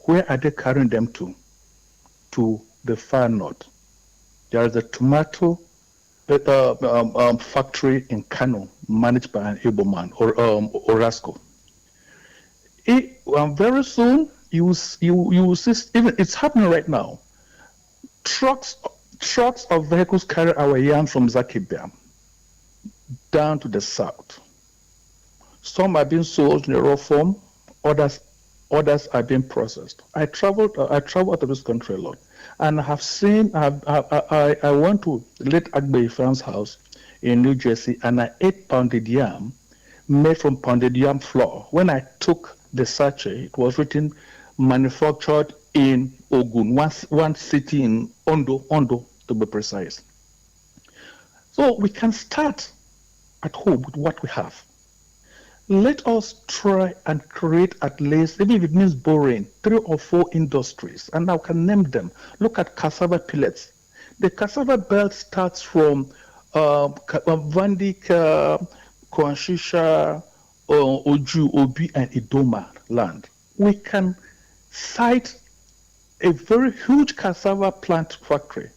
Where are they carrying them to? To the far north. There is a tomato factory in Kano managed by an Igbo man, or Orasco. Very soon, you will see, even it's happening right now. Trucks of vehicles carry our yam from Zakibia down to the south. Some are being sold in a raw form, others are being processed. I travel out of this country a lot, and I have seen. I went to late Agbe Ifeanyi's house in New Jersey, and I ate pounded yam made from pounded yam flour. When I took the sachet, it was written manufactured in Ogun, one city in Ondo to be precise. So we can start at home with what we have. Let us try and create at least, even if it means borrowing, 3 or 4 industries, and I can name them. Look at cassava pellets. The cassava belt starts from Vandika, Kwanshisha, Oju, Obi, and Idoma land. We can site a very huge cassava plant factory.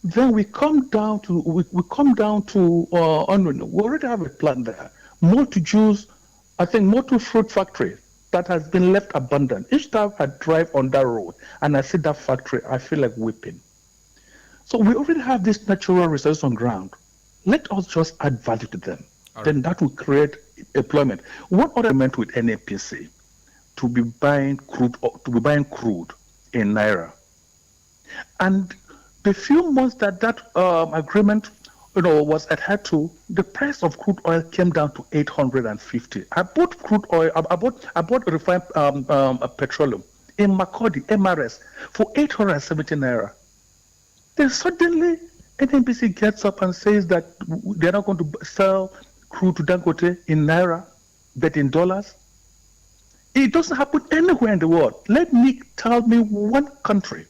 Then we come down to we already have a plant there. Motu juice, I think Motu fruit factory that has been left abandoned. Each time I drive on that road and I see that factory, I feel like weeping. So we already have this natural resources on ground. Let us just add value to them. Then that will create employment. What other element with NAPC? to be buying crude in naira. And the few months that agreement, was adhered to, the price of crude oil came down to 850. I bought crude oil. I bought refined petroleum in Makodi MRS for 870 naira. Then suddenly NNPC gets up and says that they're not going to sell crude to Dangote in naira, but in dollars. It doesn't happen anywhere in the world. Let me tell me one country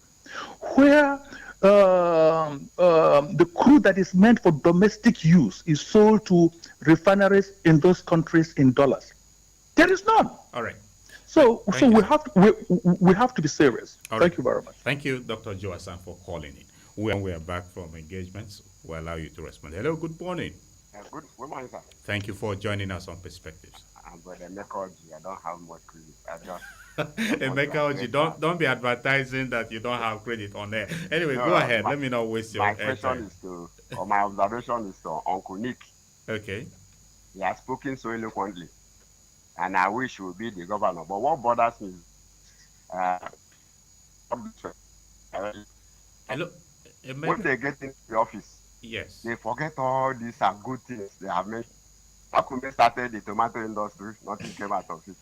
where the crude that is meant for domestic use is sold to refineries in those countries in dollars. There is none. All right. So we have to be serious. Thank you very much. Thank you, Dr. Joe Hassan, for calling in. We are back from engagements. We'll allow you to respond. Hello, good morning. Good morning, sir. Thank you for joining us on Perspectives. I'm Brother Emeka Oji. I don't have much credit. I just Emeka Oji, don't be advertising that you don't have credit on there. Anyway, go ahead. Let me not waste your My time. question is to, or my observation is to Uncle Nick. Okay. He has spoken so eloquently, and I wish he would be the governor. But what bothers me is, Hello, when Emeka. they get into the office, Yes. they forget all these good things they have mentioned. Akume started the tomato industry, nothing came out of it.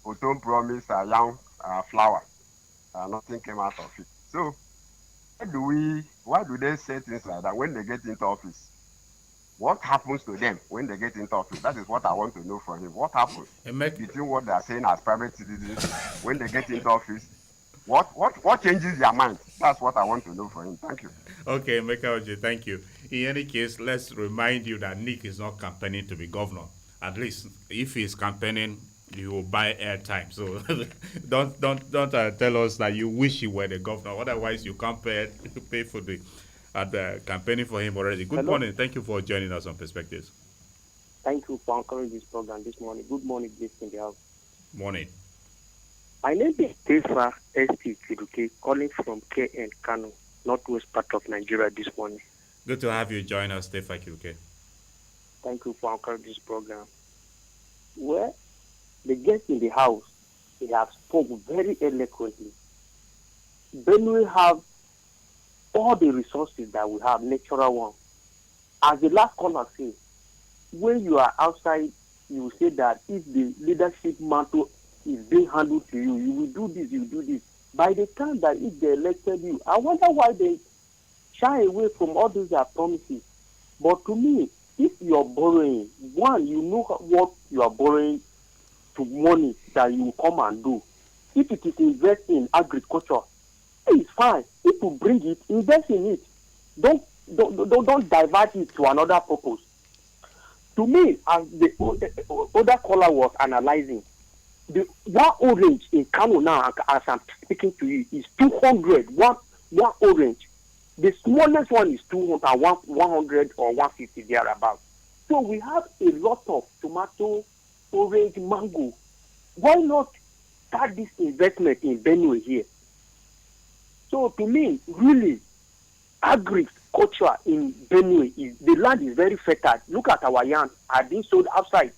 Otom promised a young flower, nothing came out of it. So, why do they say things like that when they get into office? What happens to them when they get into office? That is what I want to know from him. What happens between what they are saying as private citizens when they get into office? What changes their mind? That's what I want to know from him. Thank you. Okay, Emeka Oji, thank you. In any case, let's remind you that Nick is not campaigning to be governor. At least, if he's campaigning, you will buy airtime. So don't tell us that you wish you were the governor. Otherwise, you can't pay for the campaigning for him already. Good morning. Thank you for joining us on Perspectives. Thank you for anchoring this program this morning. Good morning, Bliss in the house. Morning. My name is Tefa S.T. Kiruke, calling from KN Kano, northwest part of Nigeria this morning. Good to have you join us, Tefa Kiruke. Thank you for anchoring this program. Well, the guest in the house, they have spoken very eloquently. Benue have all the resources that we have, natural one. As the last caller said, when you are outside, you will say that if the leadership mantle is being handled to you, you will do this, you will do this. By the time that if they elected you, I wonder why they shy away from all those their promises. But to me, if you are borrowing, one, you know what you are borrowing to money that you come and do. If it is invest in agriculture, it's fine. If you bring it, invest in it. Don't divert it to another purpose. To me, as the other caller was analyzing, the one orange in Kano now, as I'm speaking to you, is 200. One orange. The smallest one is 200, 100 or 150 thereabouts. So we have a lot of tomato, orange, mango. Why not start this investment in Benue here? So to me, really, agriculture in Benue, the land is very fertile. Look at our yam, are being sold outside.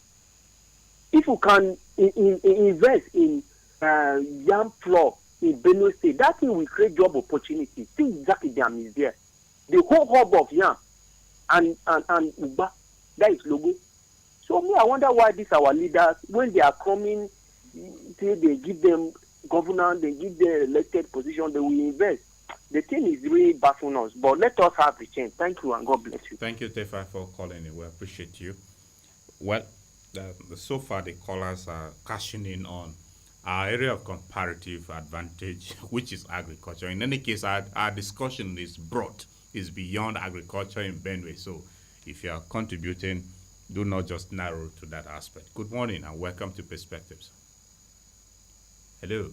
If you can invest in yam flour in Benue State, that thing will create job opportunity. See exactly the is there. The whole hub of yam and Uba, that is logo. So me, I wonder why these our leaders, when they are coming, say they give them governor, they give them elected position, they will invest. The thing is really baffling us, but let us have the change. Thank you and God bless you. Thank you, Tefa, for calling in. We appreciate you. Well, so far the callers are cashing in on our area of comparative advantage, which is agriculture. In any case, our discussion is broad, is beyond agriculture in Benue. So if you are contributing, do not just narrow to that aspect. Good morning and welcome to Perspectives. Hello.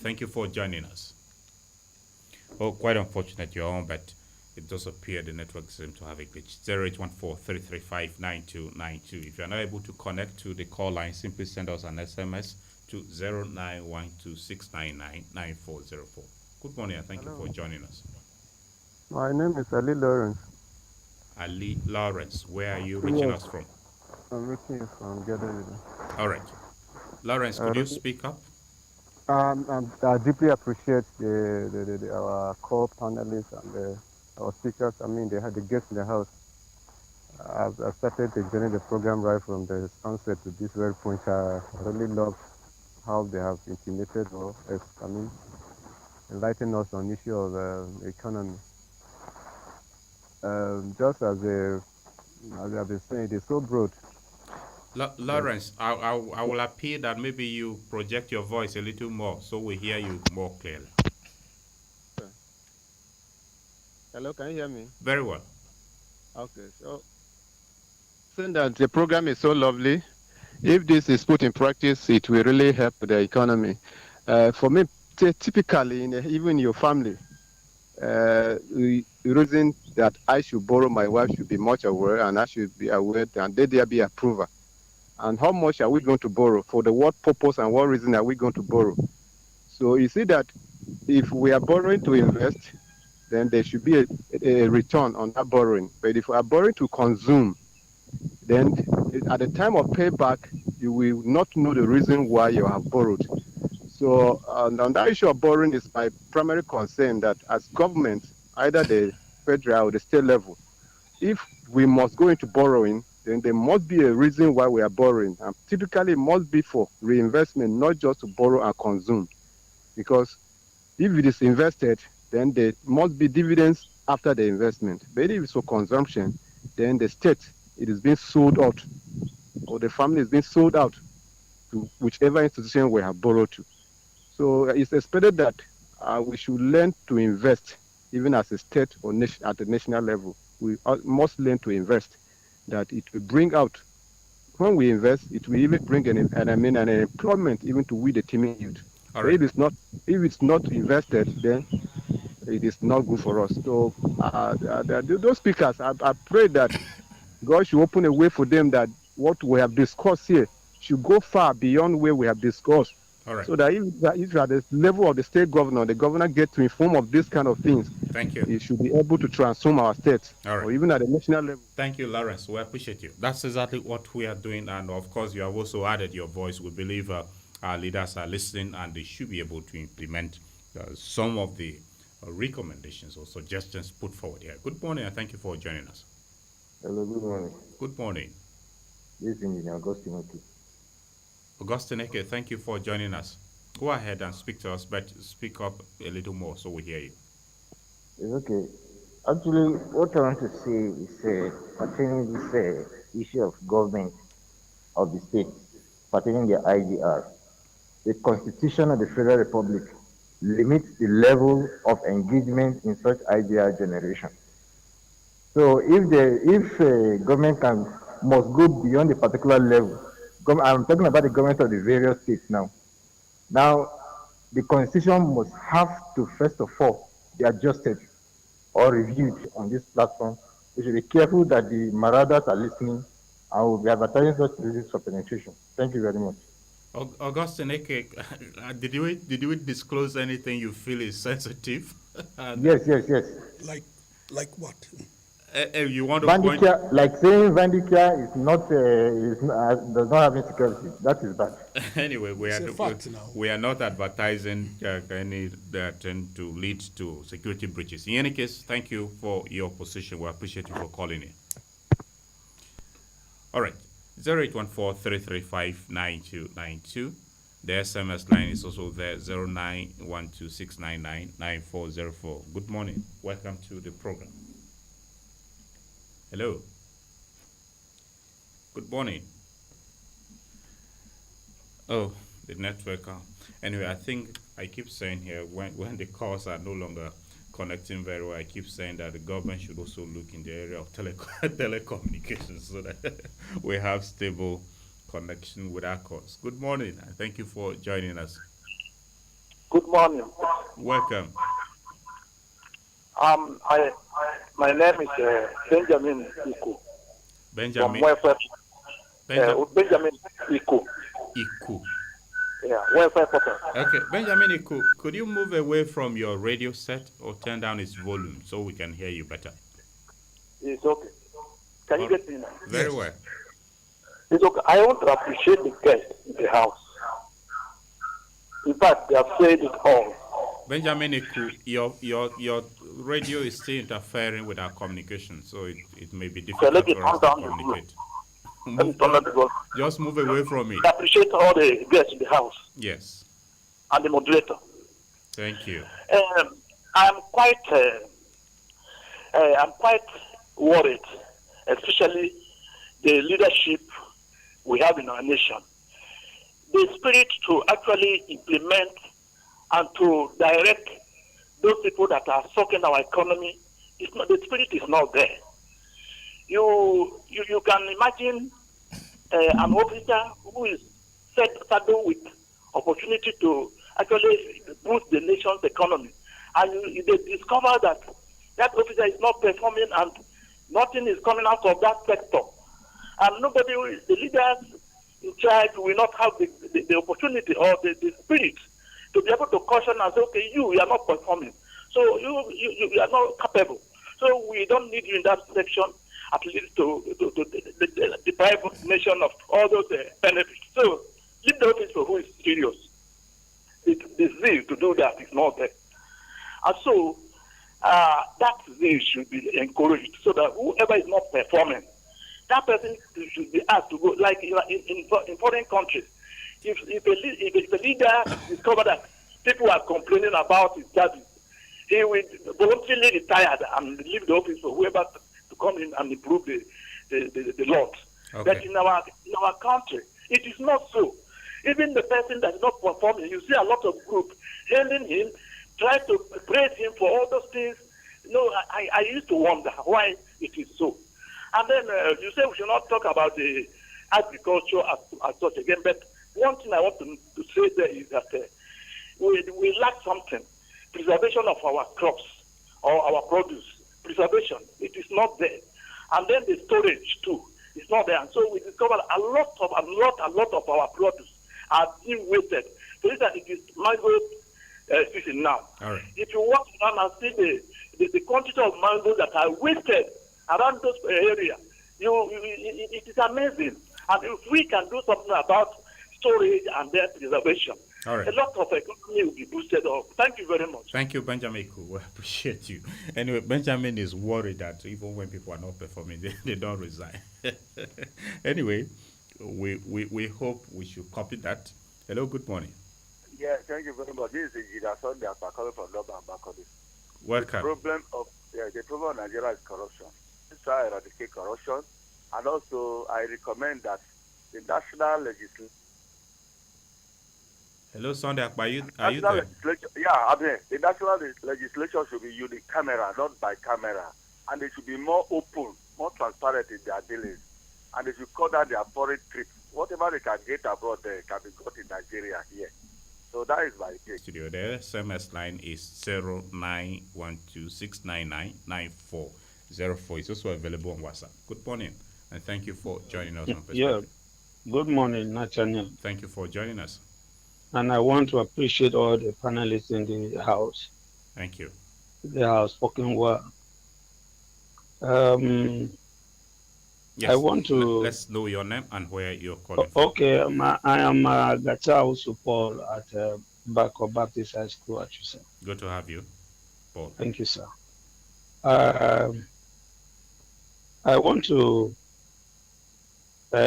Thank you for joining us. Oh, quite unfortunate you're on, but it does appear the network seems to have a glitch. 0814-335-9292. If you're not able to connect to the call line, simply send us an SMS to 0912-699-9404. Good morning and thank you for joining us. My name is Ali Lawrence. Ali Lawrence, where are you reaching us from? I'm reaching you from Ghetto. All right. Lawrence, could you speak up? I deeply appreciate our core panelists and our speakers. I mean, they had the guests in the house. I've started enjoying the program right from the onset to this very point. I really love how they have intimated or, enlightened us on the issue of the economy. Just as I've been saying, it is so broad. Lawrence, I will appeal that maybe you project your voice a little more so we hear you more clearly. Hello, can you hear me? Very well. Okay, so saying that the program is so lovely, if this is put in practice, it will really help the economy. For me, typically, even your family, the reason that I should borrow, my wife should be much aware, and I should be aware, and there be approval. And how much are we going to borrow? For the what purpose and what reason are we going to borrow? So you see that if we are borrowing to invest, then there should be a return on that borrowing. But if we are borrowing to consume, then at the time of payback, you will not know the reason why you have borrowed. So on that issue of borrowing is my primary concern, that as government, either the federal or the state level, if we must go into borrowing, then there must be a reason why we are borrowing. And typically, it must be for reinvestment, not just to borrow and consume. Because if it is invested, then there must be dividends after the investment. But if it's for consumption, then the state, it is being sold out, or the family is being sold out to whichever institution we have borrowed to. So it's expected that we should learn to invest, even as a state or at the national level. We must learn to invest, that it will bring out, when we invest, it will even bring an employment even to we the teeming youth. Right. If it's not invested, then it is not good for us. So those speakers, I pray that God should open a way for them, that what we have discussed here should go far beyond where we have discussed. All right. So that if at the level of the state governor, the governor gets to inform of this kind of things, thank you. He should be able to transform our state, All right. or even at the national level. Thank you, Lawrence. We appreciate you. That's exactly what we are doing. And of course, you have also added your voice. We believe our leaders are listening, and they should be able to implement some of the recommendations or suggestions put forward here. Good morning, and thank you for joining us. Hello, good morning. Good morning. This is Engineer Augustine Eke. Augustine Eke, thank you for joining us. Go ahead and speak to us, but speak up a little more so we hear you. It's okay. Actually, what I want to say is pertaining this issue of government of the state, pertaining the IGR. The Constitution of the Federal Republic limits the level of engagement in such IGR generation. So if government must go beyond a particular level, I'm talking about the government of the various states now. Now, the Constitution must have to, first of all, be adjusted or reviewed on this platform. We should be careful that the marauders are listening and will be advertising such reasons for penetration. Thank you very much. Augustine Eke, did you disclose anything you feel is sensitive? Yes. Like what? You want to Vandicare, point? Like saying Vandicare is not does not have insecurity. That is bad. Anyway, we are not advertising any that tend to lead to security breaches. In any case, thank you for your position. We appreciate you for calling in. All right, 0814-335-9292. The SMS line is also there, 0912-699-9404. Good morning. Welcome to the program. Hello. Good morning. Oh, the network. Anyway, I think I keep saying here, when the calls are no longer connecting very well, I keep saying that the government should also look in the area of telecommunications so that we have stable connection with our calls. Good morning, and thank you for joining us. Good morning. Welcome. My name is Benjamin Iku. Benjamin Iku. Iku. Yeah, welfare purpose. Okay, Benjamin Iku, could you move away from your radio set or turn down its volume so we can hear you better? It's okay. Can you get me now? Very well. It's okay. I want to appreciate the guest in the house. fact, they have said it all. Benjamin Iku, your radio is still interfering with our communication, so it may be difficult let me for us calm to down. communicate. Let me turn down the volume. Just move away from it. I appreciate all the guests in the house Yes. and the moderator. Thank you. I'm quite worried, especially the leadership we have in our nation. The spirit to actually implement and to direct those people that are sucking our economy, the spirit is not there. You can imagine an officer who is saddled with opportunity to actually boost the nation's economy, and they discover that that officer is not performing and nothing is coming out of that sector, and the leaders in charge will not have the opportunity or the spirit to be able to caution and say, okay, you are not performing, so you are not capable, so we don't need you in that section, at least to deprive the nation of all those benefits. So leave the office for who is serious. The zeal to do that is not there. And so that zeal should be encouraged so that whoever is not performing, that person should be asked to go, like in foreign countries. If a leader discovers that people are complaining about his service, he will voluntarily retire and leave the office for whoever to come in and improve the laws. Okay. But in our country, it is not so. Even the person that is not performing, you see a lot of groups hailing him, try to praise him for all those things. I used to wonder why it is so. And then you say we should not talk about the agriculture as such again, but one thing I want to say there is that we lack something. Preservation of our crops or our produce. Preservation, it is not there. And then the storage too is not there. And so we discover a lot of our produce are being wasted. For instance, it is mango season now. All right. If you walk around and see the quantity of mangoes that are wasted around those areas, it is amazing. And if we can do something about storage and their preservation, all right, a lot of economy will be boosted up. Thank you very much. Thank you, Benjamin. We appreciate you. Anyway, Benjamin is worried that even when people are not performing, they don't resign. Anyway, we hope we should copy that. Hello, good morning. Yeah, thank you very much. This is Ejida Sunday calling from Loba and Bakodi. Welcome. The problem of Nigeria is corruption. Let's try to eradicate corruption, and also I recommend that the national legislation. Hello, Sunday. Are you there? Yeah, I'm here. The national legislation should be unicameral, not bi-camera, and they should be more open, more transparent in their dealings, and they should cut down their foreign trips. Whatever they can get abroad, they can be got in Nigeria here. So that is my take. Studio there. SMS line is 0912-699-9404. It's also available on WhatsApp. Good morning, and thank you for joining us on Perspective. Yeah, good morning, Nathaniel. Thank you for joining us. And I want to appreciate all the panelists in the house. Thank you. They have spoken well. Yes, I want to... Let's know your name and where you're calling from. Okay, I am Gatau Paul at Bako Baptist High School at Chuse. Good to have you, Paul. Thank you, sir. I want to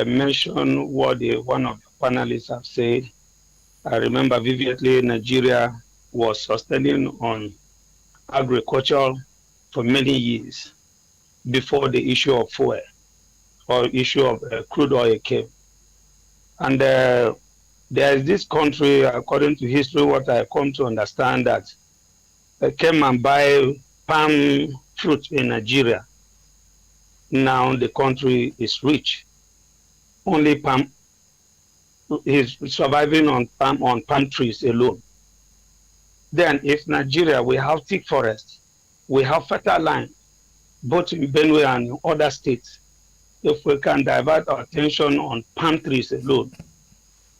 mention what one of the panelists have said. I remember vividly Nigeria was sustaining on agriculture for many years before the issue of fuel or issue of crude oil came. And there is this country, according to history, what I come to understand, that came and buy palm fruit in Nigeria. Now the country is rich. Only palm is surviving on palm trees alone. Then if Nigeria, we have thick forests, we have fertile land, both in Benue and in other states. If we can divert our attention on palm trees alone,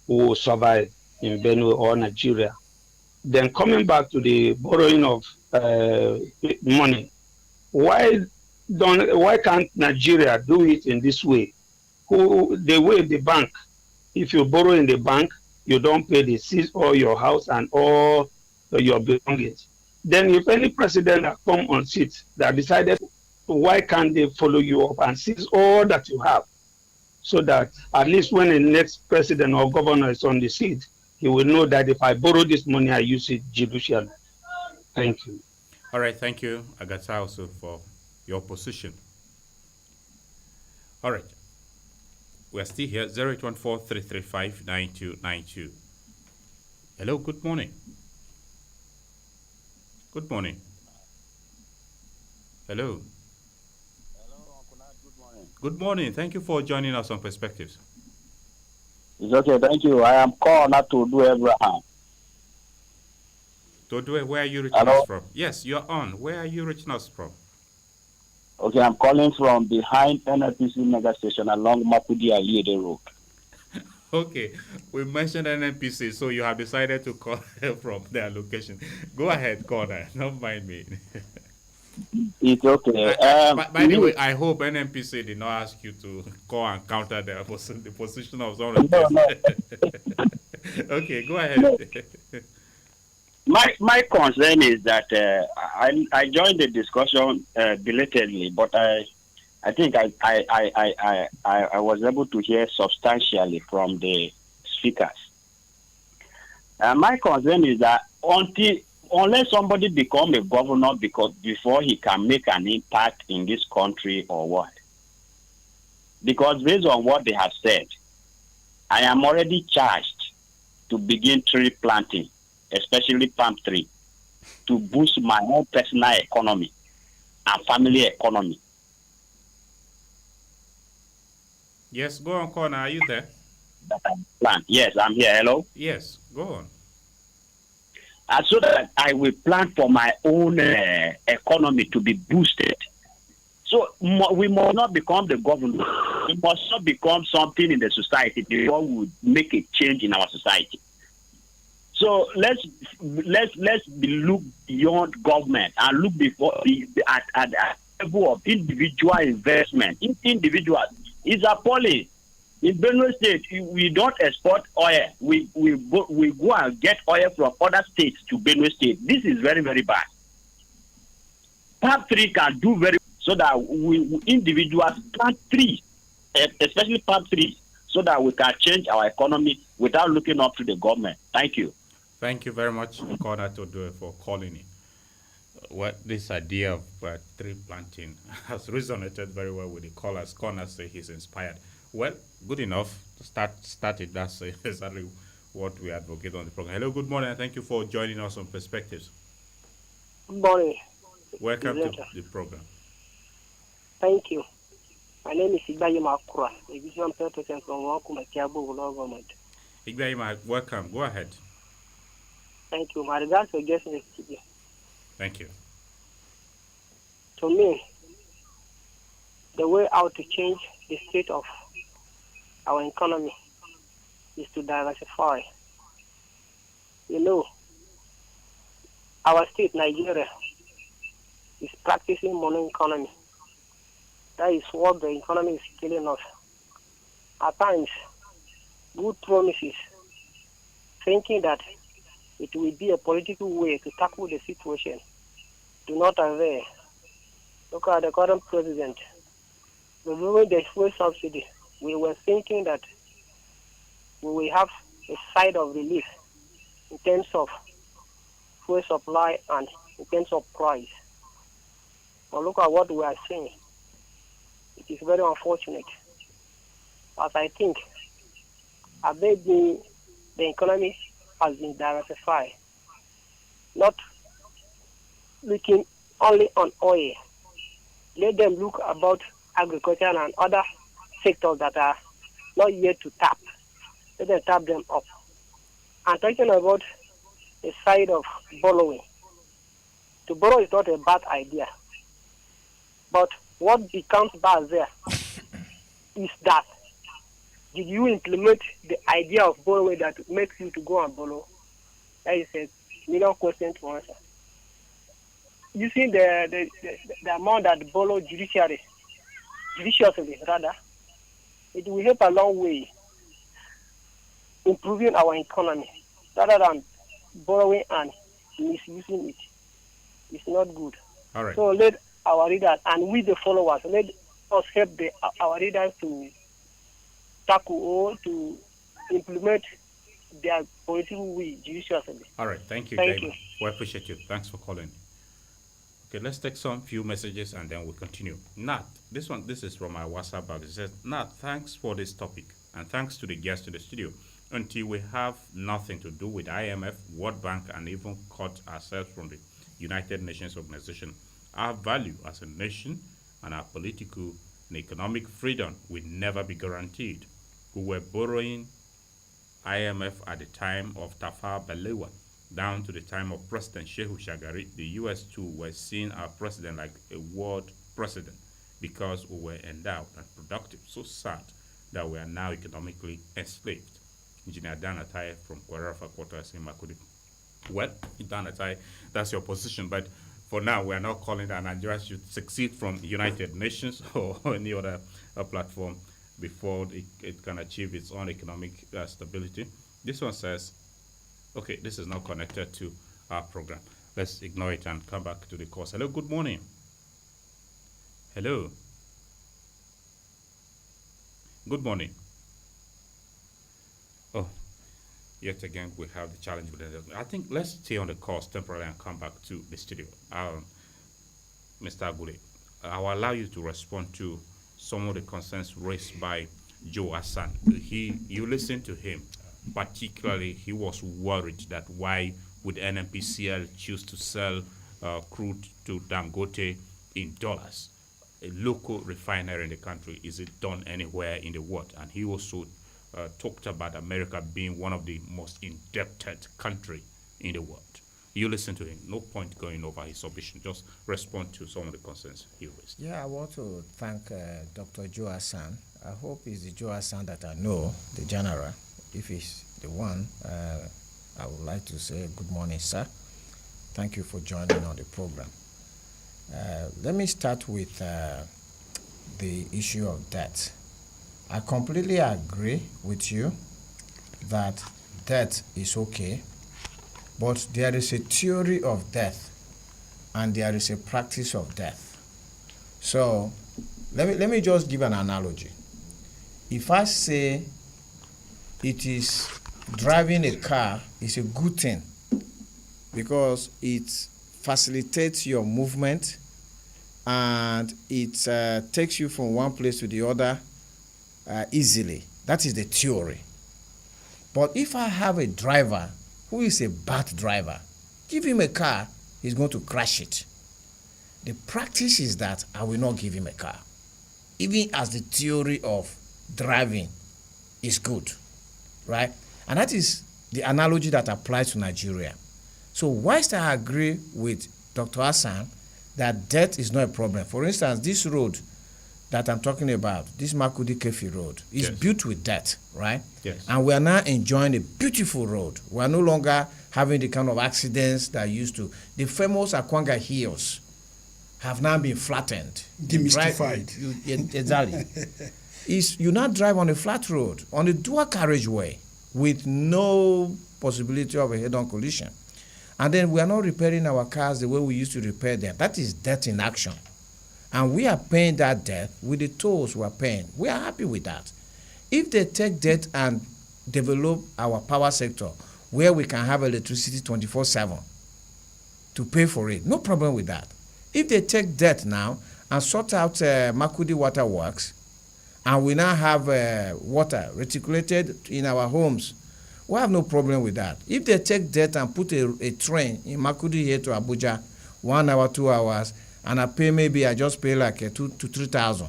we will survive in Benue or Nigeria. Then coming back to the borrowing of money, why can't Nigeria do it in this way? The way the bank, if you borrow in the bank, you don't pay, they seize all your house and all your belongings. Then if any president that come on seat that decided, why can't they follow you up and seize all that you have? So that at least when the next president or governor is on the seat, he will know that if I borrow this money, I use it judicially. Thank you. All right, thank you, Agata, also for your position. All right. We're still here, 0814-335-9292. Hello, good morning. Good morning. Hello. Hello, Uncle Nat, good morning. Good morning. Thank you for joining us on Perspectives. It's okay, thank you. I am called not to do Abraham. Todue, where are you reaching us from? Yes, you're on. Where are you reaching us from? Okay, I'm calling from behind NNPC mega station along Mapudi Ayede Road. Okay, we mentioned NNPC, so you have decided to call from their location. Go ahead, Connor. Don't mind me. It's okay. By the way, I hope NNPC did not ask you to call and counter the position of someone. No. Okay, go ahead. My concern is that I joined the discussion belatedly, but I think I was able to hear substantially from the speakers. My concern is that unless somebody become a governor before he can make an impact in this country or what? Because based on what they have said, I am already charged to begin tree planting, especially palm tree, to boost my own personal economy and family economy. Yes, go on, Connor. Are you there? Yes, I'm here. Hello? Yes, go on. So that I will plan for my own economy to be boosted. So we must not become the government. We must not become something in the society before we make a change in our society. So let's look beyond government and look at the level of individual investment. Individual is appalling. In Benue State, we don't export oil. We go and get oil from other states to Benue State. This is very, very bad. Palm tree can do very so that we individuals plant trees, especially palm trees, so that we can change our economy without looking up to the government. Thank you. Thank you very much, Connor Todue, for calling in. This idea of tree planting has resonated very well with the callers. Connor says he's inspired. Well, good enough. Started. That's exactly what we advocate on the program. Hello, good morning, and thank you for joining us on Perspectives. Good morning. Welcome to the program. Thank you. My name is Igbayima Akura, a vision person from Wakuma Kiabu government. Igbayima, welcome. Go ahead. Thank you. My regards to guest today. Thank you. To me, the way out to change the state of our economy is to diversify. You know, our state, Nigeria, is practicing mono economy. That is what the economy is killing us. At times, good promises, thinking that it will be a political way to tackle the situation, do not avail. Look at the current president. Removing the fuel subsidy, we were thinking that we will have a side of relief in terms of fuel supply and in terms of price. But look at what we are seeing. It is very unfortunate. As I think, the economy has been diversified, not looking only on oil. Let them look about agriculture and other sectors that are not yet to tap. Let them tap them up. I'm talking about the side of borrowing. To borrow is not a bad idea. But what becomes bad there is that did you implement the idea of borrowing that makes you to go and borrow? That is a million question to answer. Using the amount that borrow judiciously, rather, it will help a long way. improving our economy rather than borrowing and misusing it. It's not good. All right. So let our readers and we the followers, let us help our readers to tackle or to implement their political will judiciously. All right. Thank you. Thank you. We appreciate you. Thanks for calling. Okay, let's take some few messages and then we'll continue. Nat, this is from our WhatsApp box. It says, Nat, thanks for this topic and thanks to the guests in the studio. Until we have nothing to do with IMF, World Bank, and even cut ourselves from the United Nations Organization, our value as a nation and our political and economic freedom will never be guaranteed. We were borrowing IMF at the time of Tafawa Balewa, down to the time of President Shehu Shagari. The US too were seeing our president like a world president because we were endowed and productive. So sad that we are now economically enslaved. Engineer Dan Atai from Kwarafa Quarters in Makudi. Well, Dan Atai, that's your position, but for now, we are not calling that Nigeria should succeed from the United Nations or any other platform before it can achieve its own economic stability. This one says, okay, this is not connected to our program. Let's ignore it and come back to the course. Hello, good morning. Hello. Good morning. Oh, yet again, we have the challenge with it. I think let's stay on the course temporarily and come back to the studio. Mr. Agule, I will allow you to respond to some of the concerns raised by Joe Hassan. You listened to him. Particularly, he was worried that why would NNPCL choose to sell crude to Dangote in dollars? A local refinery in the country, is it done anywhere in the world? And he also talked about America being one of the most indebted country in the world. You listen to him. No point going over his submission. Just respond to some of the concerns he raised. Yeah, I want to thank Dr. Joe Hassan. I hope it's the Joe Hassan that I know, the general. If he's the one, I would like to say good morning, sir. Thank you for joining on the program. Let me start with the issue of debt. I completely agree with you that debt is okay, but there is a theory of death and there is a practice of death. So let me just give an analogy. If I say it is driving a car is a good thing because it facilitates your movement and it takes you from one place to the other easily. That is the theory. But if I have a driver who is a bad driver, give him a car, he's going to crash it. The practice is that I will not give him a car, even as the theory of driving is good, right? And that is the analogy that applies to Nigeria. So whilst I agree with Dr. Hassan that debt is not a problem, for instance, this road that I'm talking about, this Makudi Kefi road, is built with debt, right? Yes. And we are now enjoying a beautiful road. We are no longer having the kind of accidents that used to. The famous Akwanga Hills have now been flattened. Demystified. Exactly. You now drive on a flat road, on a dual carriageway, with no possibility of a head-on collision. And then we are not repairing our cars the way we used to repair them. That is debt in action. And we are paying that debt with the tolls we are paying. We are happy with that. If they take debt and develop our power sector where we can have electricity 24/7 to pay for it, no problem with that. If they take debt now and sort out Makudi Water Works, and we now have water reticulated in our homes, we have no problem with that. If they take debt and put a train in Makudi here to Abuja, 1 hour, 2 hours, and I just pay like 2,000 to 3,000,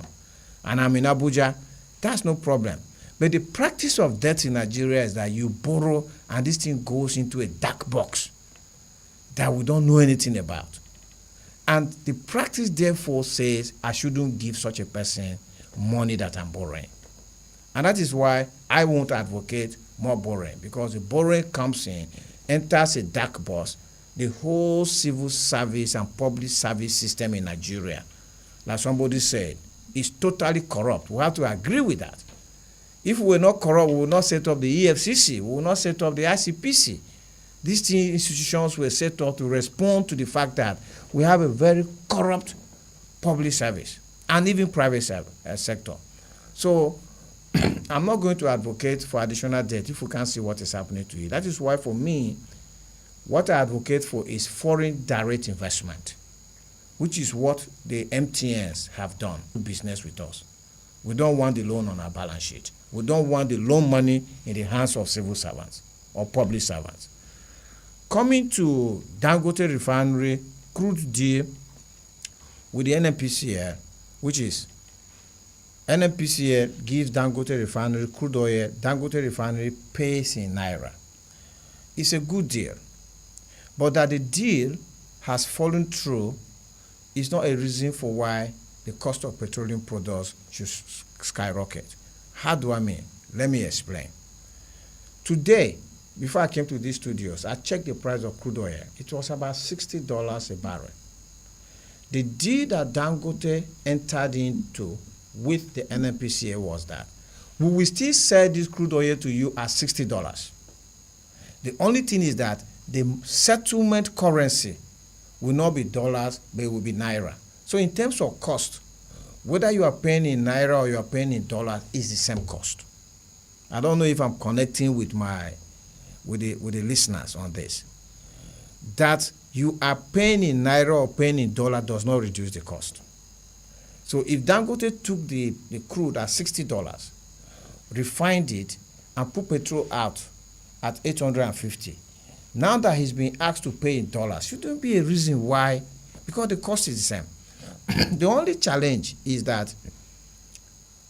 and I'm in Abuja, that's no problem. But the practice of debt in Nigeria is that you borrow and this thing goes into a dark box that we don't know anything about. And the practice therefore says I shouldn't give such a person money that I'm borrowing. And that is why I won't advocate more borrowing, because the borrowing comes in, enters a dark box, the whole civil service and public service system in Nigeria, like somebody said, is totally corrupt. We have to agree with that. If we were not corrupt, we would not set up the EFCC, we would not set up the ICPC. These three institutions were set up to respond to the fact that we have a very corrupt public service and even private sector. So I'm not going to advocate for additional debt if we can't see what is happening to it. That is why, for me, what I advocate for is foreign direct investment, which is what the MTNs have done, do business with us. We don't want the loan on our balance sheet. We don't want the loan money in the hands of civil servants or public servants. Coming to Dangote Refinery crude deal with the NNPCL, which is NNPCL gives Dangote Refinery crude oil, Dangote Refinery pays in Naira. It's a good deal. But that the deal has fallen through is not a reason for why the cost of petroleum products should skyrocket. How do I mean? Let me explain. Today, before I came to these studios, I checked the price of crude oil. It was about $60 a barrel. The deal that Dangote entered into with the NNPCL was that we will still sell this crude oil to you at $60. The only thing is that the settlement currency will not be dollars, but it will be Naira. So in terms of cost, whether you are paying in Naira or you are paying in dollars, it's the same cost. I don't know if I'm connecting with the listeners on this. That you are paying in Naira or paying in dollar does not reduce the cost. So if Dangote took the crude at $60, refined it, and put petrol out at $850, now that he's being asked to pay in dollars, shouldn't be a reason why, because the cost is the same. The only challenge is that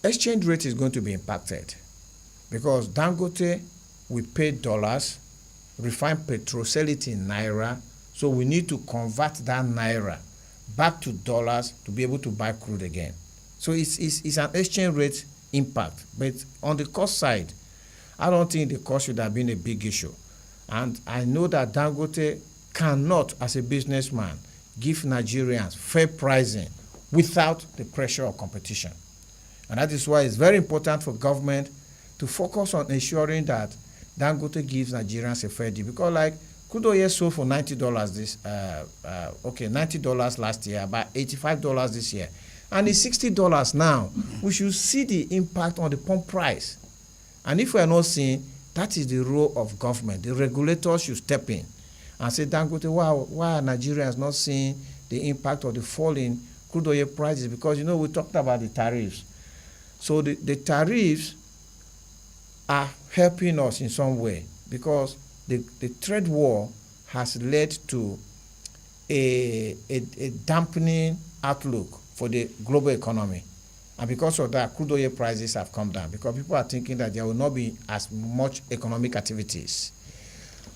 exchange rate is going to be impacted because Dangote will pay dollars, refine petrol, sell it in Naira, so we need to convert that Naira back to dollars to be able to buy crude again. So it's an exchange rate impact. But on the cost side, I don't think the cost should have been a big issue. And I know that Dangote cannot, as a businessman, give Nigerians fair pricing without the pressure of competition. And that is why it's very important for government to focus on ensuring that Dangote gives Nigerians a fair deal. Because like crude oil sold for $90 $90 last year, about $85 this year. And it's $60 now. We should see the impact on the pump price. And if we are not seeing, that is the role of government. The regulators should step in and say, Dangote, why are Nigerians not seeing the impact of the falling crude oil prices? Because, we talked about the tariffs. So the tariffs are helping us in some way because the trade war has led to a dampening outlook for the global economy. And because of that, crude oil prices have come down because people are thinking that there will not be as much economic activities.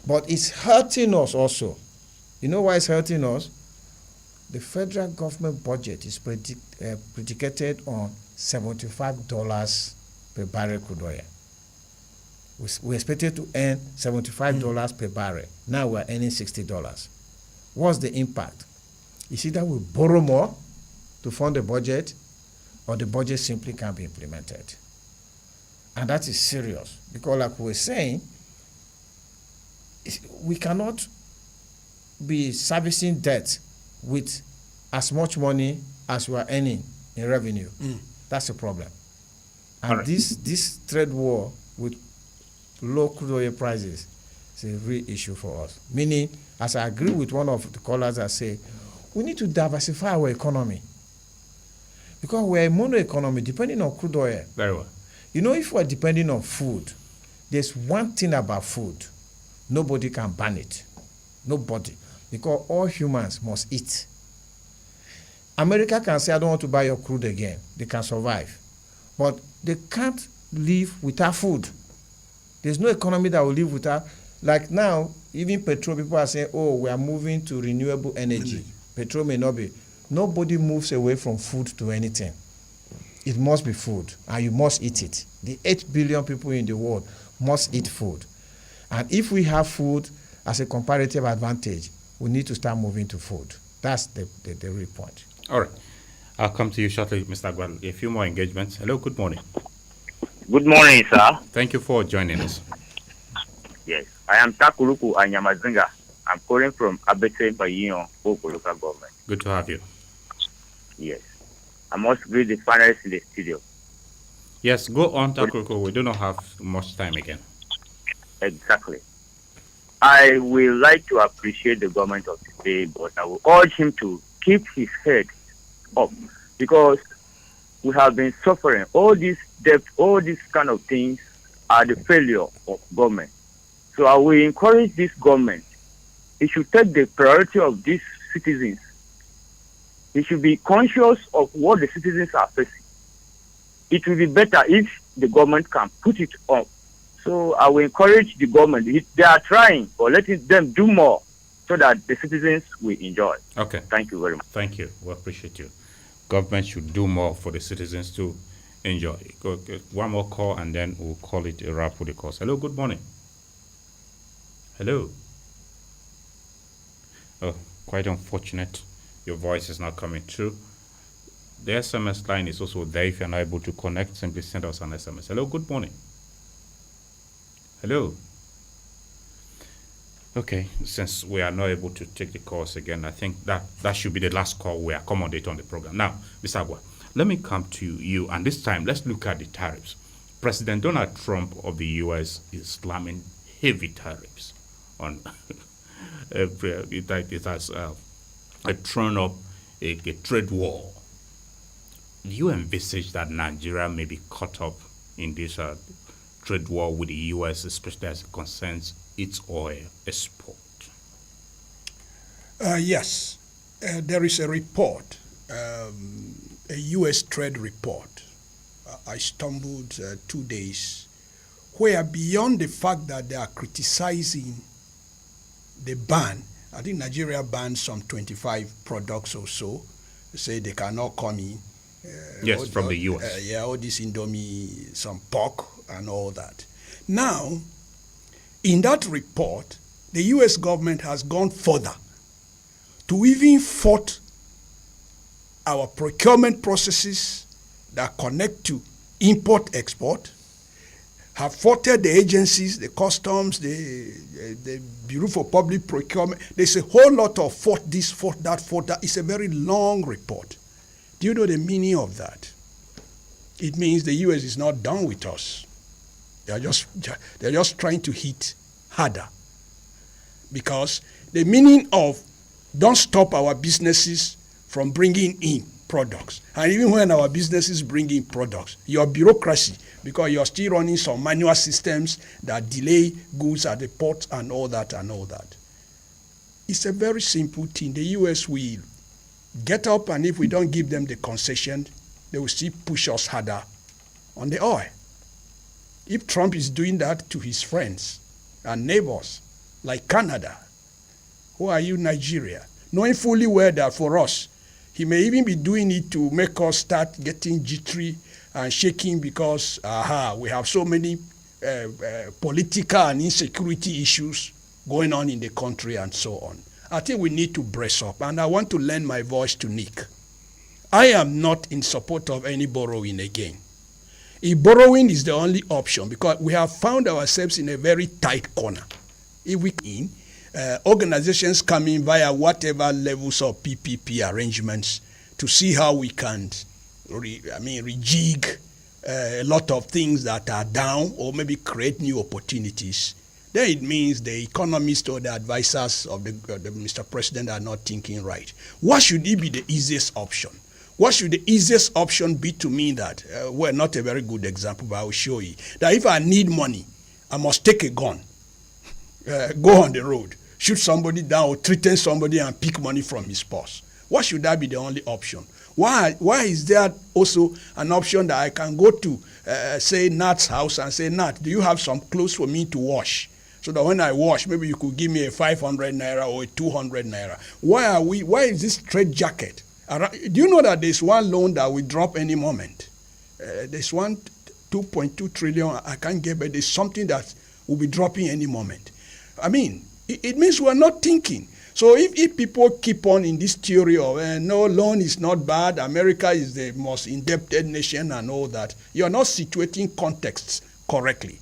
But it's hurting us also. You know why it's hurting us? The federal government budget is predicated on $75 per barrel crude oil. We expected to earn $75 per barrel. Now we're earning $60. What's the impact? It's either we borrow more to fund the budget or the budget simply can't be implemented. And that is serious because like we were saying, we cannot be servicing debt with as much money as we are earning in revenue. That's a problem. And right. This trade war with low crude oil prices is a real issue for us. Meaning, as I agree with one of the callers that say, we need to diversify our economy. Because we're a mono economy depending on crude oil. Very well. If we're depending on food, there's one thing about food. Nobody can ban it. Nobody. Because all humans must eat. America can say, I don't want to buy your crude again. They can survive. But they can't live without food. There's no economy that will live without. Like now, even petrol, people are saying, we are moving to renewable energy. Petrol may not be. Nobody moves away from food to anything. It must be food, and you must eat it. The 8 billion people in the world must eat food. And if we have food as a comparative advantage, we need to start moving to food. That's the real point. All right. I'll come to you shortly, Mr. Agwal. A few more engagements. Hello, good morning. Good morning, sir. Thank you for joining us. Yes, I am Takuruku Anyamazinga. I'm calling from Abete Bayon, Boko local government. Good to have you. Yes. I must greet the finalists in the studio. Yes, go on, Takuruku. We do not have much time again. Exactly. I will like to appreciate the government of today, but I will urge him to keep his head up because we have been suffering. All this debt, all these kind of things are the failure of government. So I will encourage this government. It should take the priority of these citizens. It should be conscious of what the citizens are facing. It will be better if the government can put it up. So I will encourage the government. They are trying, but let them do more so that the citizens will enjoy. Okay. Thank you very much. Thank you. We appreciate you. Government should do more for the citizens to enjoy. One more call and then we'll call it a wrap for the course. Hello, good morning. Hello. Oh, quite unfortunate. Your voice is not coming through. The SMS line is also there. If you're not able to connect, simply send us an SMS. Hello, good morning. Hello. Okay, since we are not able to take the calls again, I think that should be the last call we accommodate on the program. Now, Mr. Agua, let me come to you, and this time let's look at the tariffs. President Donald Trump of the U.S. is slamming heavy tariffs on it has thrown up a trade war. Do you envisage that Nigeria may be caught up in this trade war with the U.S., especially as it concerns its oil export? Yes. There is a report, a U.S. trade report. I stumbled 2 days, where beyond the fact that they are criticizing the ban, I think Nigeria banned some 25 products or so, they say they cannot come in. Yes, from the U.S. Yeah, all this Indomie, some pork and all that. Now, in that report, the U.S. government has gone further to even fault our procurement processes that connect to import-export, have faulted the agencies, the customs, the Bureau for Public Procurement. There's a whole lot of fault this, fault that, fault that. It's a very long report. Do you know the meaning of that? It means the U.S. is not done with us. They're just trying to hit harder. Because the meaning of don't stop our businesses from bringing in products. And even when our businesses bring in products, your bureaucracy, because you're still running some manual systems that delay goods at the port and all that and all that. It's a very simple thing. The U.S. will get up, and if we don't give them the concession, they will still push us harder on the oil. If Trump is doing that to his friends and neighbors, like Canada, who are you, Nigeria? Knowing fully well that for us, he may even be doing it to make us start getting jittery and shaking because, we have so many political and insecurity issues going on in the country and so on. I think we need to brace up, and I want to lend my voice to Nick. I am not in support of any borrowing again. If borrowing is the only option, because we have found ourselves in a very tight corner. If we can, organizations come in via whatever levels of PPP arrangements to see how we can rejig a lot of things that are down or maybe create new opportunities. Then it means the economists or the advisors of the Mr. President are not thinking right. What should it be the easiest option? What should the easiest option be to me that, well, not a very good example, but I will show you, that if I need money, I must take a gun, go on the road, shoot somebody down or threaten somebody and pick money from his purse. Why should that be the only option? Why is there also an option that I can go to, say, Nat's house and say, Nat, do you have some clothes for me to wash? So that when I wash, maybe you could give me a 500 naira or a 200 naira. Why is this trade jacket? Do you know that there's one loan that will drop any moment? There's one 2.2 trillion, I can't get, but there's something that will be dropping any moment. I mean, it means we're not thinking. So if people keep on in this theory of no, loan is not bad, America is the most indebted nation and all that, you're not situating contexts correctly.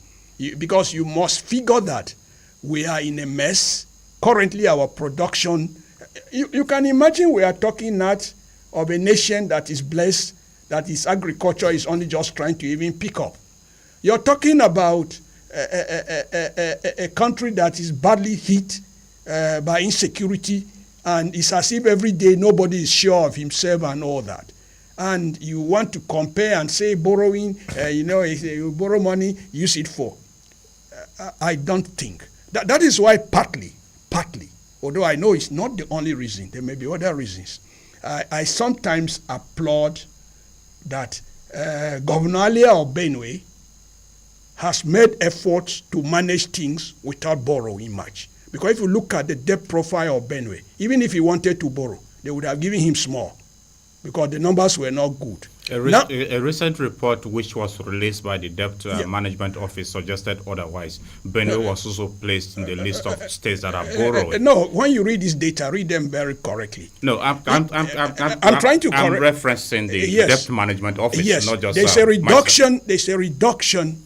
Because you must figure that we are in a mess. Currently, our production, you can imagine we are talking not of a nation that is blessed, that its agriculture is only just trying to even pick up. You're talking about a country that is badly hit by insecurity, and it's as if every day nobody is sure of himself and all that. And you want to compare and say borrowing, if you borrow money, use it for. I don't think. That is why partly, although I know it's not the only reason, there may be other reasons, I sometimes applaud that Governor Alia of Benue has made efforts to manage things without borrowing much. Because if you look at the debt profile of Benue, even if he wanted to borrow, they would have given him small because the numbers were not good. A recent report which was released by the Debt Management Office suggested otherwise. Benue was also placed in the list of states that are borrowing. No, when you read this data, read them very correctly. No, I'm trying to I'm referencing the Debt Management Office, yes, not just there's a reduction. There's a reduction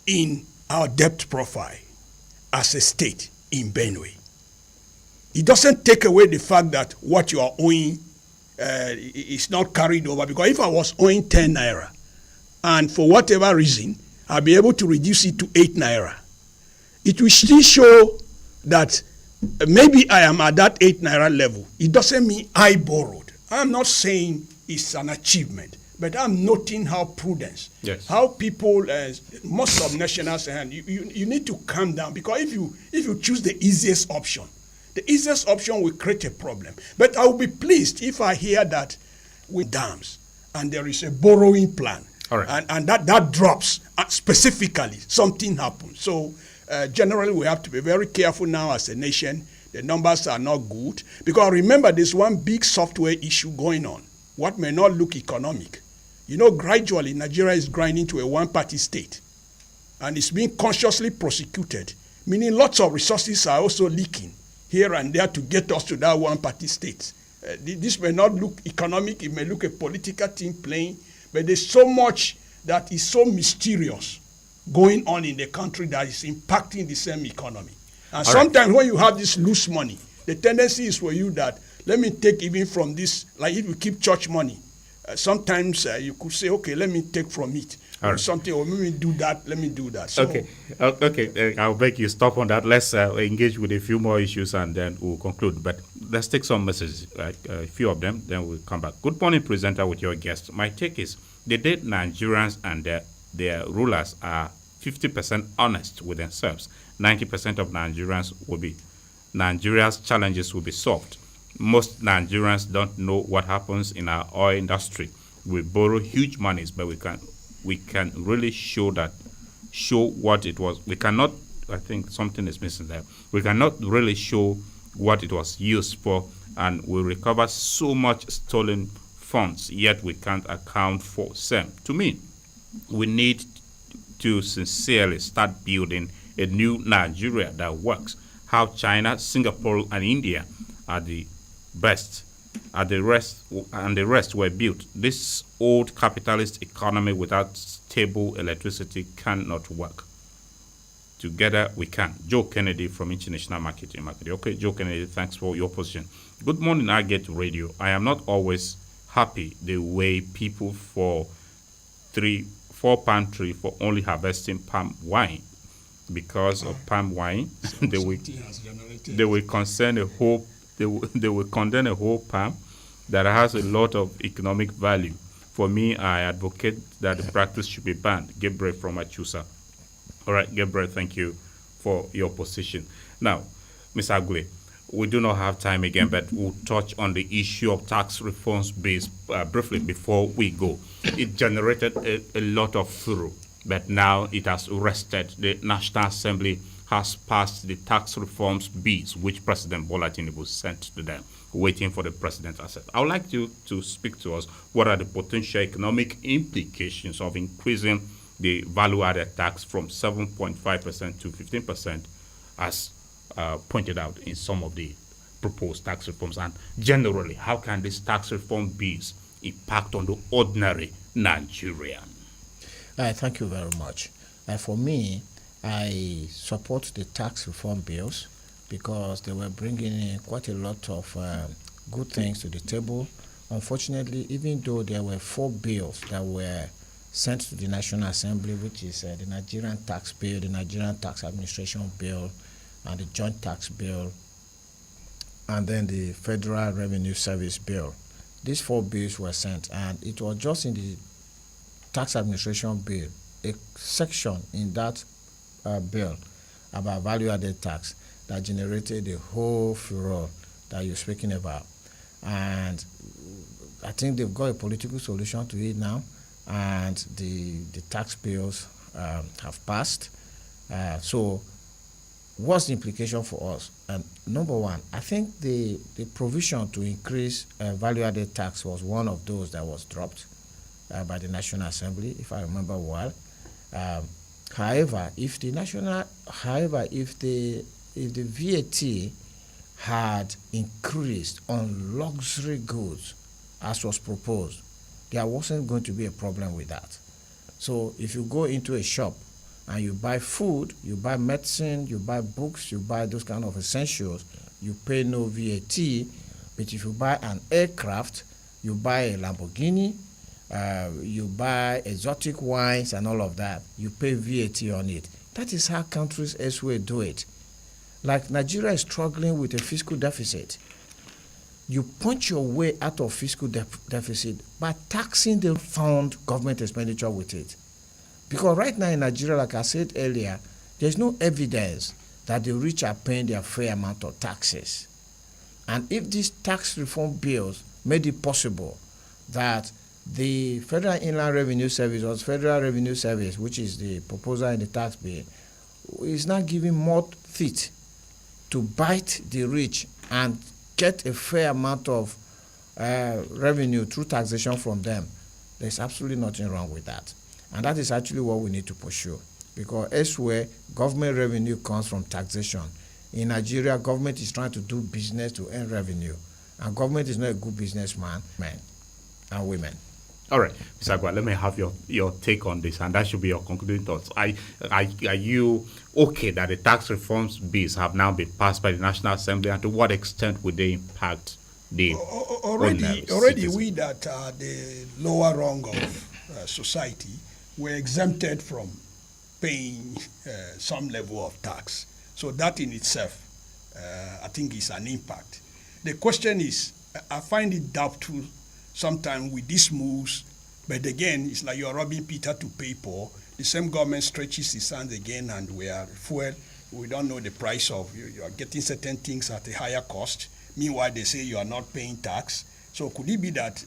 in our debt profile as a state in Benue. It doesn't take away the fact that what you are owing is not carried over, because if I was owing 10 naira and for whatever reason I'll be able to reduce it to 8 naira, it will still show that maybe I am at that 8 naira level. It doesn't mean I borrowed. I'm not saying it's an achievement, but I'm noting how prudence, how people, most subnationals, and you need to calm down, because if you choose the easiest option, the easiest option will create a problem. But I will be pleased if I hear that with dams and there is a borrowing plan, and that drops specifically, something happens. So generally we have to be very careful now as a nation. The numbers are not good, because remember there's one big software issue going on. What may not look economic. Gradually Nigeria is grinding to a one-party state, and it's being consciously prosecuted, meaning lots of resources are also leaking here and there to get us to that one-party state. This may not look economic, it may look a political team playing, but there's so much that is so mysterious going on in the country that is impacting the same economy. And sometimes when you have this loose money, the tendency is for you that, let me take even from this, like if you keep church money, sometimes you could say, okay, let me take from it. Or something, or let me do that. So, okay. I'll beg you stop on that. Let's engage with a few more issues and then we'll conclude. But let's take some messages, a few of them, then we'll come back. Good morning, presenter, with your guest. My take is the day Nigerians and their rulers are 50% honest with themselves, 90% of Nigeria's challenges will be solved. Most Nigerians don't know what happens in our oil industry. We borrow huge monies, but we can really show what it was. We cannot, I think something is missing there. We cannot really show what it was used for, and we recover so much stolen funds, yet we can't account for them. To me, we need to sincerely start building a new Nigeria that works. How China, Singapore, and India are the best, the rest were built. This old capitalist economy without stable electricity cannot work. Together we can. Joe Kennedy from International Marketing. Okay, Joe Kennedy, thanks for your position. Good morning, I Get Radio. I am not always happy the way people for palm tree for only harvesting palm wine. Because of palm wine, they will concern a whole. They will condemn a whole palm that has a lot of economic value. For me, I advocate that the practice should be banned. Gabriel from Achusa. All right, Gabriel, thank you for your position. Now, Ms. Agule, we do not have time again, but we'll touch on the issue of tax reforms briefly before we go. It generated a lot of furor, but now it has rested. The National Assembly has passed the tax reforms bills which President Bola Tinubu sent to them, waiting for the president to accept. I would like you to speak to us. What are the potential economic implications of increasing the value-added tax from 7.5% to 15%, as pointed out in some of the proposed tax reforms? And generally, how can these tax reform bills impact on the ordinary Nigerian? Thank you very much. For me, I support the tax reform bills because they were bringing in quite a lot of good things to the table. Unfortunately, even though there were 4 bills that were sent to the National Assembly, which is the Nigerian Tax Bill, the Nigerian Tax Administration Bill, and the Joint Tax Bill, and then the Federal Revenue Service Bill. These 4 bills were sent, and it was just in the Tax Administration Bill, a section in that bill about value-added tax that generated the whole furor that you're speaking about. And I think they've got a political solution to it now, and the tax bills have passed. So what's the implication for us? Number one, I think the provision to increase value-added tax was one of those that was dropped by the National Assembly, if I remember well. However, if the VAT had increased on luxury goods as was proposed, there wasn't going to be a problem with that. So if you go into a shop and you buy food, you buy medicine, you buy books, you buy those kind of essentials, you pay no VAT. But if you buy an aircraft, you buy a Lamborghini, you buy exotic wines and all of that, you pay VAT on it. That is how countries elsewhere do it. Like Nigeria is struggling with a fiscal deficit. You punch your way out of fiscal deficit by taxing the fund government expenditure with it. Because right now in Nigeria, like I said earlier, there's no evidence that the rich are paying their fair amount of taxes. And if these tax reform bills made it possible that the Federal Inland Revenue Service or Federal Revenue Service, which is the proposal in the tax bill, is now giving more teeth to bite the rich and get a fair amount of revenue through taxation from them, there's absolutely nothing wrong with that. And that is actually what we need to pursue, because elsewhere, government revenue comes from taxation. In Nigeria, government is trying to do business to earn revenue, and government is not a good businessman, men and women. All right, Mr. Agua, let me have your take on this, and that should be your concluding thoughts. Are you okay that the tax reforms bills have now been passed by the National Assembly, and to what extent would they impact the already we that are the lower rung of society were exempted from paying some level of tax. So that in itself, I think is an impact. The question is, I find it doubtful sometimes with these moves, but again, it's like you're robbing Peter to pay Paul. The same government stretches its hands again, and we are fuel. We don't know the price of, you are getting certain things at a higher cost. Meanwhile, they say you are not paying tax. So could it be that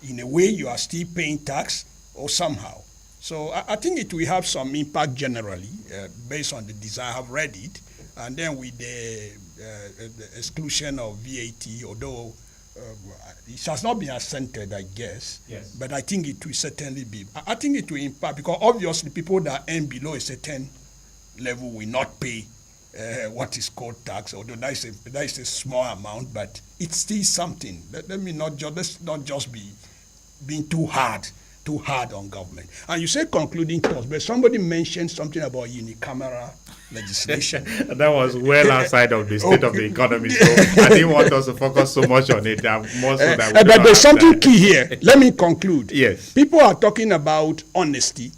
in a way you are still paying tax, or somehow? So I think it will have some impact generally based on the design. I have read it, and then with the exclusion of VAT, although it has not been assented, I guess. Yes. But I think it will certainly be. I think it will impact, because obviously people that earn below a certain level will not pay what is called tax, although that is a small amount, but it's still something. Let's not just be being too hard on government. And you say concluding thoughts, but somebody mentioned something about unicameral legislation. That was well outside of the state of the economy, so I didn't want us to focus so much on it. More so that but there's something key here. Let me conclude. Yes. People are talking about honesty,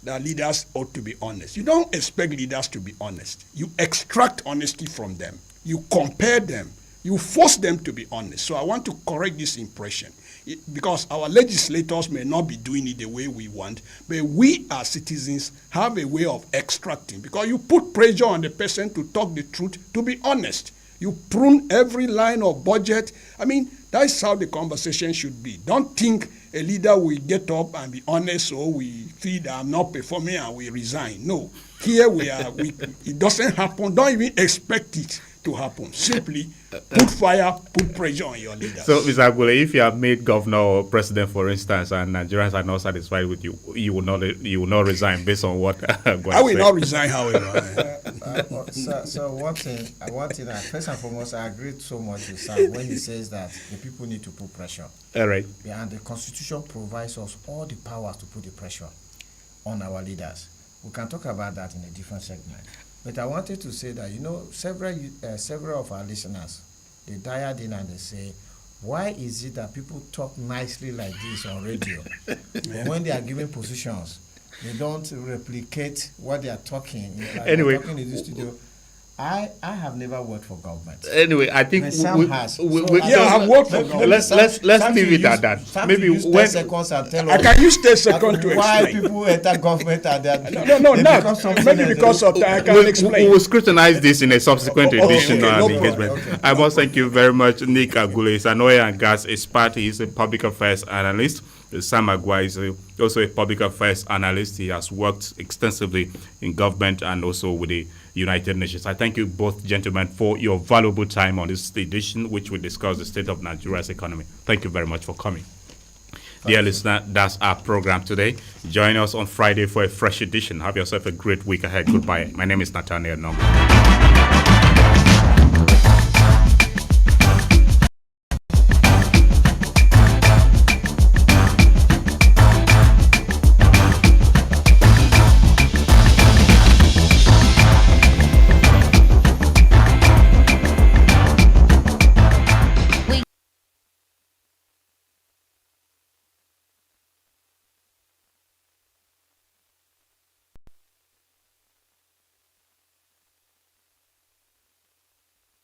that leaders ought to be honest. You don't expect leaders to be honest. You extract honesty from them. You compare them. You force them to be honest. So I want to correct this impression. Because our legislators may not be doing it the way we want, but we as citizens have a way of extracting, because you put pressure on the person to talk the truth, to be honest. You prune every line of budget. I mean, that's how the conversation should be. Don't think a leader will get up and be honest, or we feel that I'm not performing and we resign. No, here we are. It doesn't happen. Don't even expect it to happen. Simply put fire, put pressure on your leaders. So, Mr. Agule, if you are made governor or president, for instance, and Nigerians are not satisfied with you, you will not resign based on what I will not resign, however. So one thing, first and foremost, I agree so much with Sam when he says that the people need to put pressure. All right. Yeah, and the Constitution provides us all the powers to put the pressure on our leaders. We can talk about that in a different segment. But I wanted to say that, several of our listeners, they dialed in and they say, why is it that people talk nicely like this on radio? But when they are given positions, they don't replicate what they are talking. Like anyway, talking in the studio. I have never worked for government. Anyway, I think Sam has. I've worked for government. Let's leave it at that. Maybe when seconds and tell I can use 10 seconds to why explain. people enter government and they not. Maybe because of that, I can explain. We will scrutinize this in a subsequent edition okay, of no engagement. problem. I must thank you very much, Nick Agule. He's an oil and gas expert. He's a public affairs analyst. Sam Agua is also a public affairs analyst. He has worked extensively in government and also with the United Nations. I thank you both, gentlemen, for your valuable time on this edition, which will discuss the state of Nigeria's economy. Thank you very much for coming. Dear listener, that's our program today. Join us on Friday for a fresh edition. Have yourself a great week ahead. Goodbye. My name is Nathaniel Nong.